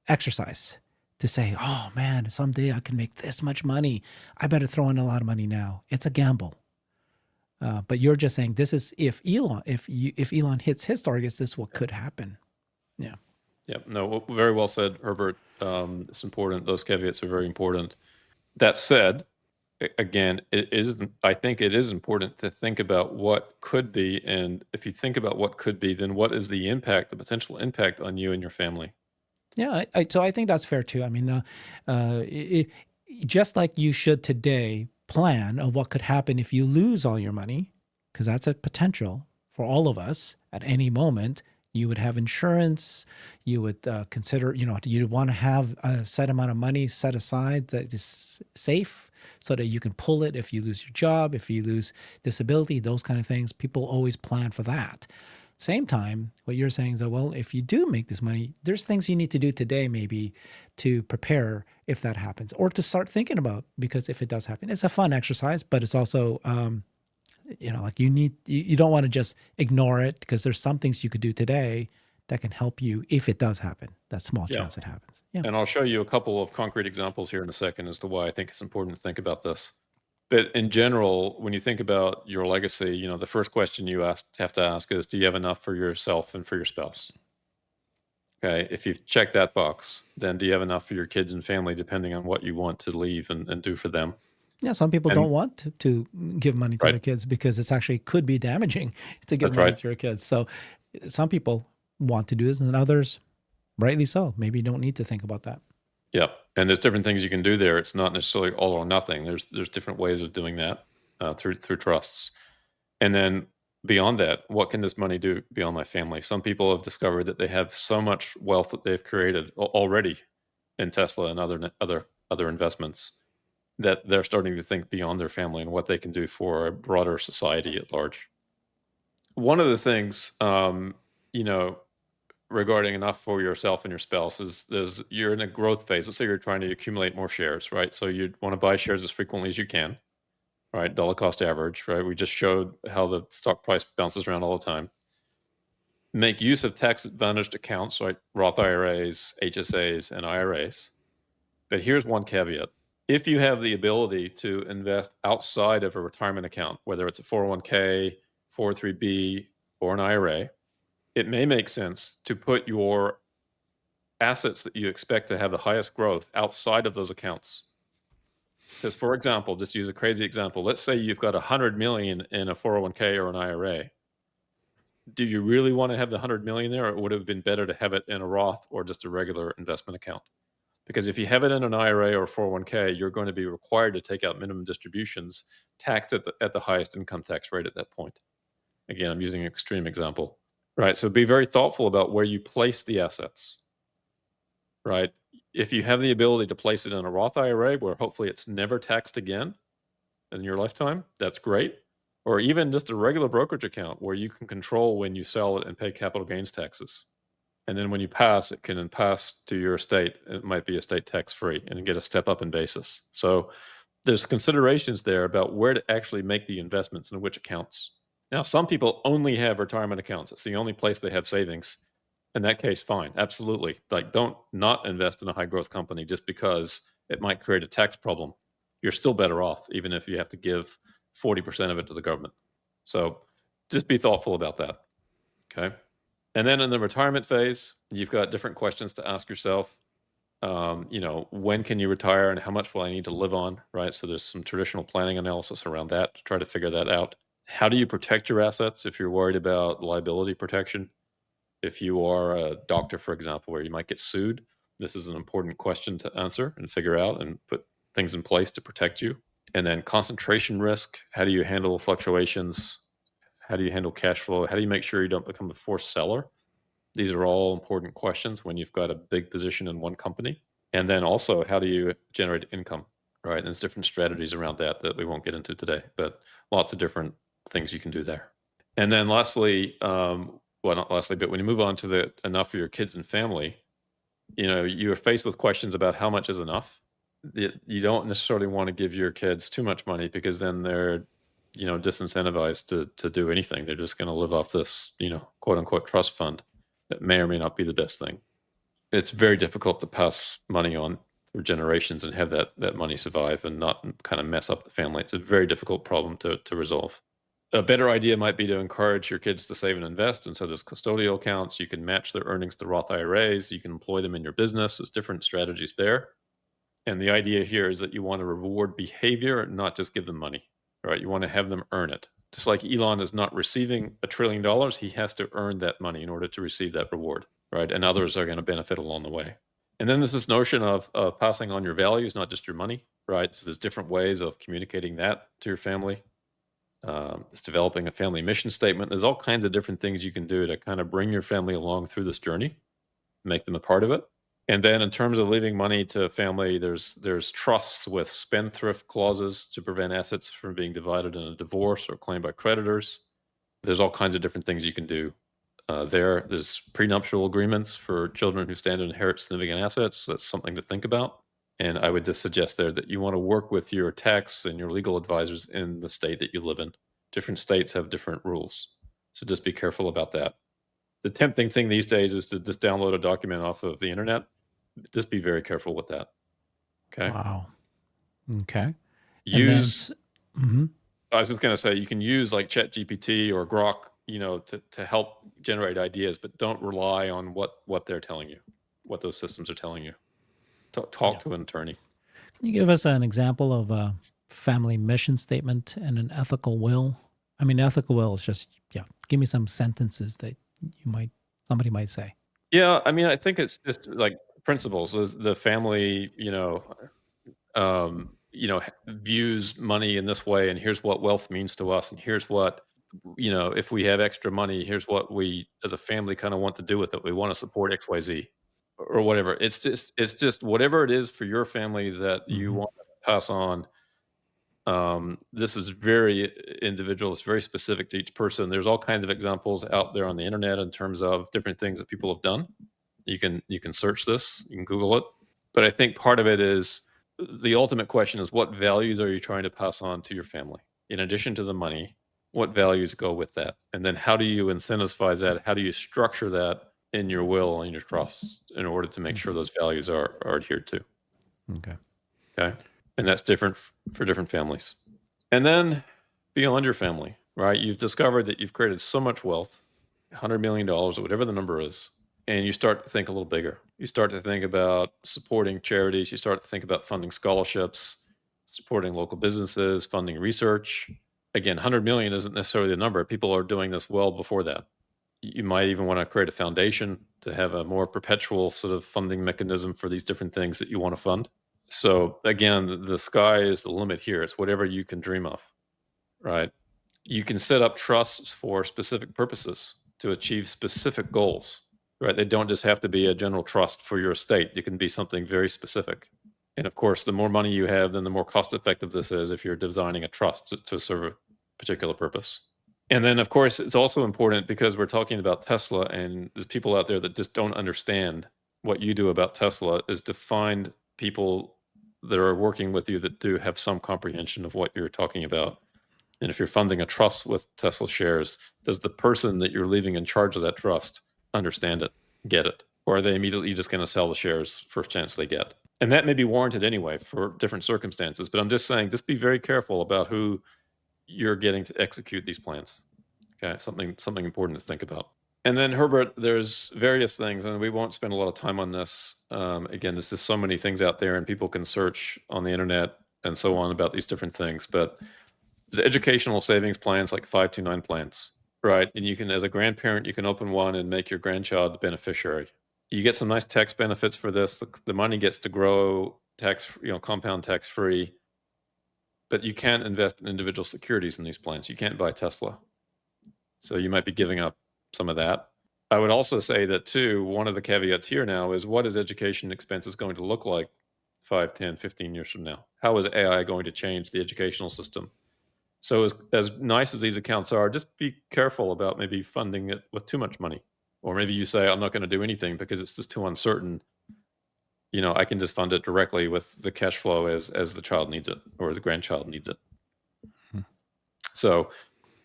exercise to say, oh man, someday I can make this much money. I better throw in a lot of money now. It's a gamble. But you're just saying this is if Elon hits his targets, this is what could happen. Yeah. Yeah. No, very well said, Herbert. It's important. Those caveats are very important. That said, again, I think it is important to think about what could be. And if you think about what could be, then what is the impact, the potential impact on you and your family? Yeah. So I think that's fair too. I mean, just like you should today plan of what could happen if you lose all your money, because that's a potential for all of us at any moment. You would have insurance. You would consider, you'd want to have a set amount of money set aside that is safe so that you can pull it if you lose your job, if you lose disability, those kind of things. People always plan for that. Same time, what you're saying is that, well, if you do make this money, there's things you need to do today maybe to prepare if that happens, or to start thinking about, because if it does happen, it's a fun exercise, but it's also, like you don't want to just ignore it, because there's some things you could do today that can help you if it does happen, that small chance it happens. Yeah. And I'll show you a couple of concrete examples here in a second as to why I think it's important to think about this. But in general, when you think about your legacy, the first question you have to ask is, do you have enough for yourself and for your spouse? Okay. If you've checked that box, then do you have enough for your kids and family, depending on what you want to leave and do for them? Yeah, some people don't want to give money to Right. their kids because it's actually could be damaging to give That's money right. to your kids. So some people want to do this, and others, rightly so, maybe don't need to think about that. Yeah. And there's different things you can do there. It's not necessarily all or nothing. There's different ways of doing that through trusts. And then beyond that, what can this money do beyond my family? Some people have discovered that they have so much wealth that they've created already in Tesla and other investments, that they're starting to think beyond their family and what they can do for a broader society at large. One of the things, regarding enough for yourself and your spouse is you're in a growth phase. Let's say you're trying to accumulate more shares, right? So you want to buy shares as frequently as you can, right? Dollar cost average, right? We just showed how the stock price bounces around all the time. Make use of tax advantaged accounts, right? Roth IRAs, HSAs, and IRAs. But here's one caveat. If you have the ability to invest outside of a retirement account, whether it's a 401k, 403b, or an IRA, it may make sense to put your assets that you expect to have the highest growth outside of those accounts. Because, for example, just use a crazy example. Let's say you've got 100 million in a 401k or an IRA. Do you really want to have the 100 million there, or would it have been better to have it in a Roth or just a regular investment account? Because if you have it in an IRA or 401k, you're going to be required to take out minimum distributions, taxed at the highest income tax rate at that point. Again, I'm using an extreme example, right? So be very thoughtful about where you place the assets, right? If you have the ability to place it in a Roth IRA where hopefully it's never taxed again in your lifetime, that's great. Or even just a regular brokerage account where you can control when you sell it and pay capital gains taxes. And then when you pass, it can pass to your estate. It might be estate tax free and get a step up in basis. So there's considerations there about where to actually make the investments and which accounts. Now, some people only have retirement accounts. It's the only place they have savings. In that case, fine, absolutely. Like, don't not invest in a high growth company just because it might create a tax problem. You're still better off, even if you have to give 40% of it to the government. So just be thoughtful about that. Okay. And then in the retirement phase, you've got different questions to ask yourself. When can you retire and how much will I need to live on, right? So there's some traditional planning analysis around that to try to figure that out. How do you protect your assets if you're worried about liability protection? If you are a doctor, for example, where you might get sued, this is an important question to answer and figure out and put things in place to protect you. And then concentration risk. How do you handle fluctuations? How do you handle cash flow? How do you make sure you don't become a forced seller? These are all important questions when you've got a big position in one company. And then also, how do you generate income, right? And there's different strategies around that we won't get into today, but lots of different things you can do there. And then lastly, not lastly, but when you move on to the enough for your kids and family, you're faced with questions about how much is enough. You don't necessarily want to give your kids too much money because then they're disincentivized to do anything. They're just going to live off this, quote unquote trust fund that may or may not be the best thing. It's very difficult to pass money on for generations and have that money survive and not kind of mess up the family. It's a very difficult problem to resolve. A better idea might be to encourage your kids to save and invest. And so there's custodial accounts. You can match their earnings to Roth IRAs. You can employ them in your business. There's different strategies there. And the idea here is that you want to reward behavior, not just give them money, right? You want to have them earn it. Just like Elon is not receiving $1 trillion, he has to earn that money in order to receive that reward, right? And others are going to benefit along the way. And then there's this notion of passing on your values, not just your money, right? So there's different ways of communicating that to your family. It's developing a family mission statement. There's all kinds of different things you can do to kind of bring your family along through this journey, make them a part of it. And then in terms of leaving money to family, there's trusts with spendthrift clauses to prevent assets from being divided in a divorce or claimed by creditors. There's all kinds of different things you can do there. There's prenuptial agreements for children who stand to inherit significant assets. That's something to think about. And I would just suggest there that you want to work with your tax and your legal advisors in the state that you live in. Different states have different rules. So just be careful about that. The tempting thing these days is to just download a document off of the internet. Just be very careful with that. Okay. Wow. Okay. Use, mm-hmm. I was just going to say, you can use like ChatGPT or Grok, to help generate ideas, but don't rely on what they're telling you, what those systems are telling you. Talk to an attorney. Can you give us an example of a family mission statement and an ethical will? I mean, ethical will is just, give me some sentences that somebody might say. Yeah, I mean, I think it's just like principles. The family, views money in this way, and here's what wealth means to us, and here's what, if we have extra money, here's what we as a family kind of want to do with it. We want to support XYZ or whatever. It's just whatever it is for your family that you want to pass on. This is very individual. It's very specific to each person. There's all kinds of examples out there on the internet in terms of different things that people have done. You can search this, you can Google it. But I think part of it is the ultimate question is, what values are you trying to pass on to your family? In addition to the money, what values go with that? And then how do you incentivize that? How do you structure that in your will and your trusts in order to make sure those values are adhered to? Okay. And that's different for different families. And then beyond your family, right? You've discovered that you've created so much wealth, $100 million or whatever the number is, and you start to think a little bigger. You start to think about supporting charities. You start to think about funding scholarships, supporting local businesses, funding research. Again, 100 million isn't necessarily the number. People are doing this well before that. You might even want to create a foundation to have a more perpetual sort of funding mechanism for these different things that you want to fund. So again, the sky is the limit here. It's whatever you can dream of, right? You can set up trusts for specific purposes to achieve specific goals, right? They don't just have to be a general trust for your estate. It can be something very specific. And of course, the more money you have, then the more cost effective this is if you're designing a trust to serve a particular purpose. And then, of course, it's also important because we're talking about Tesla, and there's people out there that just don't understand what you do about Tesla, is to find people that are working with you that do have some comprehension of what you're talking about. And if you're funding a trust with Tesla shares, does the person that you're leaving in charge of that trust understand it, get it? Or are they immediately just going to sell the shares first chance they get? And that may be warranted anyway for different circumstances. But I'm just saying, just be very careful about who you're getting to execute these plans. Okay, something important to think about. And then, Herbert, there's various things, and we won't spend a lot of time on this. Again, there's just so many things out there, and people can search on the internet and so on about these different things. But there's educational savings plans like 529 plans, right? And you can, as a grandparent, you can open one and make your grandchild the beneficiary. You get some nice tax benefits for this. The money gets to grow compound tax free, but you can't invest in individual securities in these plans. You can't buy Tesla. So you might be giving up some of that. I would also say that too, one of the caveats here now is, what is education expenses going to look like 5, 10, 15 years from now? How is AI going to change the educational system? So as nice as these accounts are, just be careful about maybe funding it with too much money. Or maybe you say, I'm not going to do anything because it's just too uncertain. I can just fund it directly with the cash flow as the child needs it or the grandchild needs it. So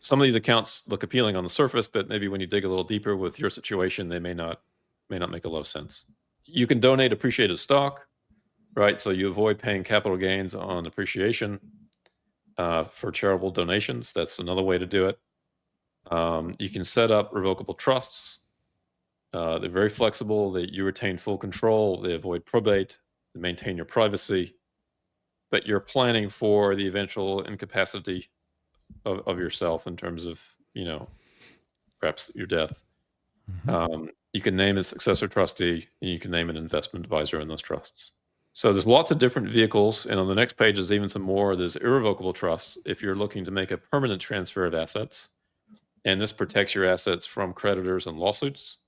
some of these accounts look appealing on the surface, but maybe when you dig a little deeper with your situation, they may not make a lot of sense. You can donate appreciated stock. right? So you avoid paying capital gains on appreciation for charitable donations. That's another way to do it. You can set up revocable trusts. They're very flexible. You retain full control. They avoid probate. They maintain your privacy. But you're planning for the eventual incapacity of yourself in terms of, perhaps your death. You can name a successor trustee, and you can name an investment advisor in those trusts. So there's lots of different vehicles, and on the next page there's even some more. There's irrevocable trusts if you're looking to make a permanent transfer of assets, and this protects your assets from creditors and lawsuits.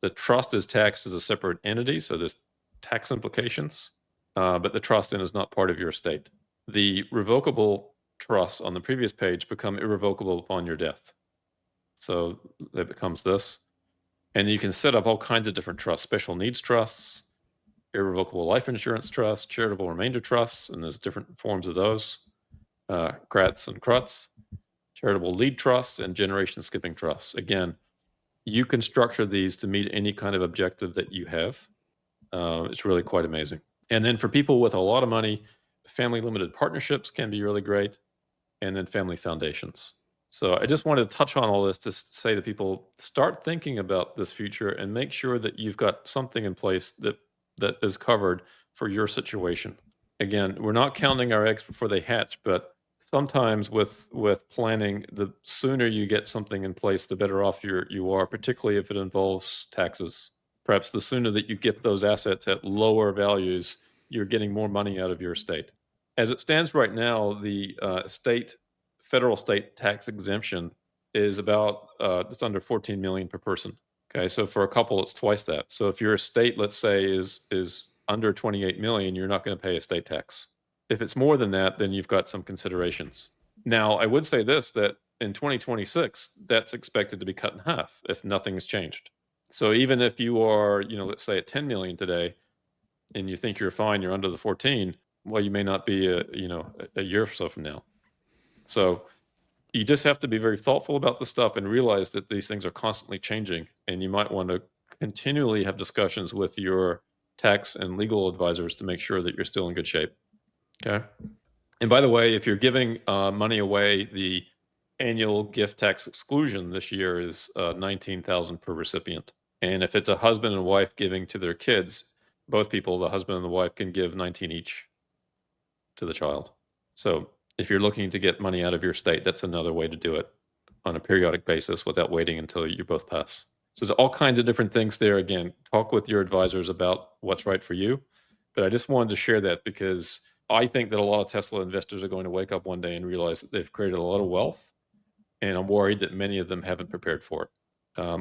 The trust is taxed as a separate entity, so there's tax implications, but the trust then is not part of your estate. The revocable trusts on the previous page become irrevocable upon your death. So that becomes this. And you can set up all kinds of different trusts, special needs trusts, irrevocable life insurance trusts, charitable remainder trusts, and there's different forms of those, CRATs and CRUTs, charitable lead trusts, and generation skipping trusts. Again, you can structure these to meet any kind of objective that you have. It's really quite amazing. And then for people with a lot of money, family limited partnerships can be really great, and then family foundations. So I just wanted to touch on all this to say to people, start thinking about this future and make sure that you've got something in place that is covered for your situation. Again, we're not counting our eggs before they hatch, but sometimes with planning, the sooner you get something in place, the better off you are, particularly if it involves taxes. Perhaps the sooner that you get those assets at lower values, you're getting more money out of your estate. As it stands right now, the federal state tax exemption is about just under 14 million per person. Okay, so for a couple, it's twice that. So if your estate, let's say, is under 28 million, you're not going to pay estate tax. If it's more than that, then you've got some considerations. Now, I would say this, that in 2026, that's expected to be cut in half if nothing's changed. So even if you are, let's say at 10 million today, and you think you're fine, you're under the 14, well, you may not be a year or so from now. So you just have to be very thoughtful about the stuff and realize that these things are constantly changing, and you might want to continually have discussions with your tax and legal advisors to make sure that you're still in good shape. Okay. And by the way, if you're giving money away, the annual gift tax exclusion this year is $19,000 per recipient. And if it's a husband and wife giving to their kids, both people, the husband and the wife, can give 19 each to the child. So if you're looking to get money out of your estate, that's another way to do it on a periodic basis without waiting until you both pass. So there's all kinds of different things there. Again, talk with your advisors about what's right for you. But I just wanted to share that because I think that a lot of Tesla investors are going to wake up one day and realize that they've created a lot of wealth. And I'm worried that many of them haven't prepared for it.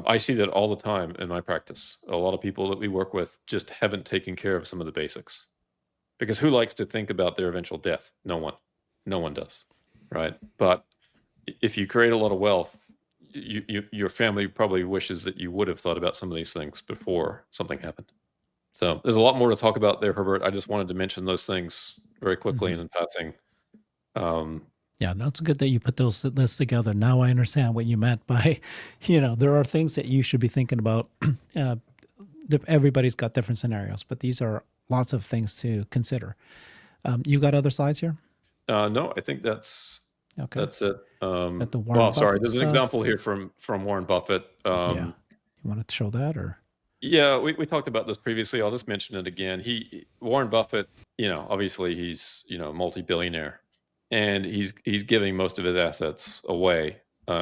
I see that all the time in my practice. A lot of people that we work with just haven't taken care of some of the basics. Because who likes to think about their eventual death? No one. No one does, right? But if you create a lot of wealth, your family probably wishes that you would have thought about some of these things before something happened. So there's a lot more to talk about there, Herbert. I just wanted to mention those things very quickly and in passing. Yeah, no, it's good that you put those lists together. Now I understand what you meant by, there are things that you should be thinking about. Everybody's got different scenarios, but these are lots of things to consider. You've got other slides here? No, I think that's it. At the Warren Buffett there's an example here from Warren Buffett. Yeah, you want to show that or? Yeah, we talked about this previously. I'll just mention it again. Warren Buffett, obviously he's a multi-billionaire, and he's giving most of his assets away.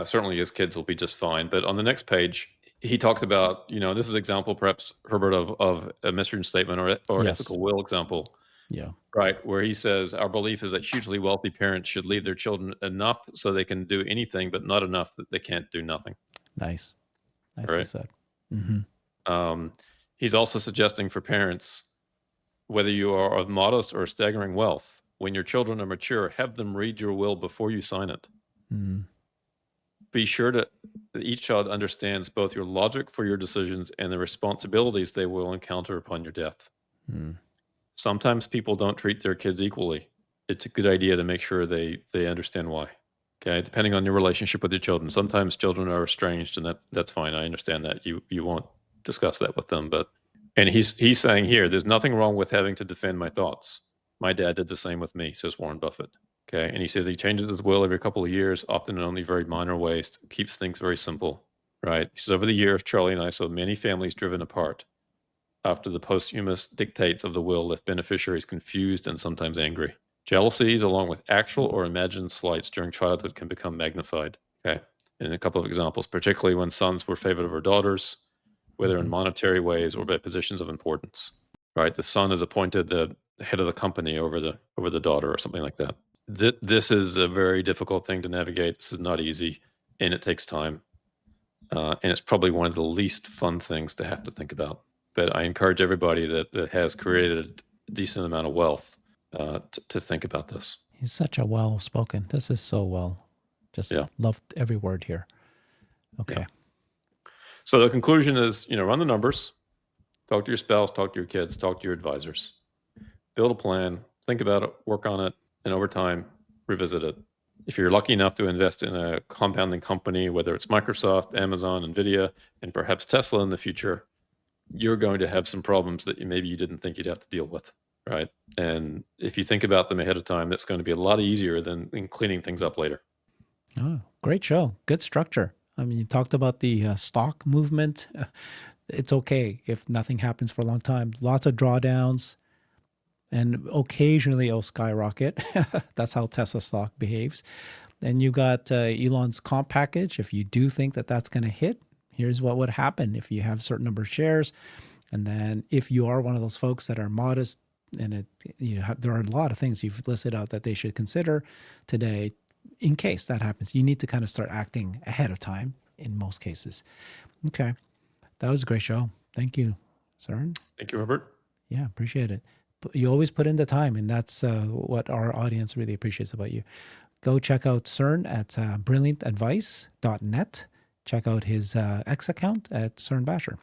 Certainly his kids will be just fine. But on the next page, he talks about, this is an example, perhaps, Herbert, of a mission statement or Yes. ethical will example. Yeah. Right, where he says, our belief is that hugely wealthy parents should leave their children enough so they can do anything, but not enough that they can't do nothing. Nice. Nicely said. He's also suggesting for parents, whether you are of modest or staggering wealth, when your children are mature, have them read your will before you sign it. Be sure that each child understands both your logic for your decisions and the responsibilities they will encounter upon your death. Sometimes people don't treat their kids equally. It's a good idea to make sure they understand why. Okay, depending on your relationship with your children. Sometimes children are estranged, and that's fine. I understand that. You won't discuss that with them, but And he's saying here, there's nothing wrong with having to defend my thoughts. My dad did the same with me, says Warren Buffett. Okay. And he says he changes his will every couple of years, often in only very minor ways, keeps things very simple. Right. He says, over the years, Charlie and I saw many families driven apart after the posthumous dictates of the will left beneficiaries confused and sometimes angry. Jealousies, along with actual or imagined slights during childhood, can become magnified. Okay. And a couple of examples, particularly when sons were favored over daughters, whether in monetary ways or by positions of importance. Right. The son is appointed the head of the company over the daughter or something like that. This is a very difficult thing to navigate. This is not easy, and it takes time. And it's probably one of the least fun things to have to think about. But I encourage everybody that has created a decent amount of wealth to think about this. He's such a well-spoken. This is so well. Just loved every word here. Okay. Yeah. So the conclusion is, run the numbers, talk to your spouse, talk to your kids, talk to your advisors, build a plan, think about it, work on it, and over time, revisit it. If you're lucky enough to invest in a compounding company, whether it's Microsoft, Amazon, NVIDIA, and perhaps Tesla in the future, you're going to have some problems that maybe you didn't think you'd have to deal with, right? And if you think about them ahead of time, that's going to be a lot easier than cleaning things up later. Oh, great show. Good structure. I mean, you talked about the stock movement. It's okay if nothing happens for a long time. Lots of drawdowns, and occasionally it'll skyrocket. That's how Tesla stock behaves. And you got Elon's comp package. If you do think that that's going to hit, here's what would happen if you have a certain number of shares. And then if you are one of those folks that are modest, and there are a lot of things you've listed out that they should consider today in case that happens. You need to kind of start acting ahead of time in most cases. Okay. That was a great show. Thank you, Cern. Thank you, Robert. Yeah, appreciate it. You always put in the time, and that's what our audience really appreciates about you. Go check out Cern at BrilliantAdvice.net. Check out his X account at Cern Basher.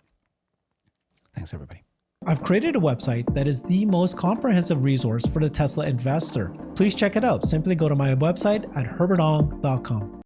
Thanks, everybody. I've created a website that is the most comprehensive resource for the Tesla investor. Please check it out. Simply go to my website at herbertong.com.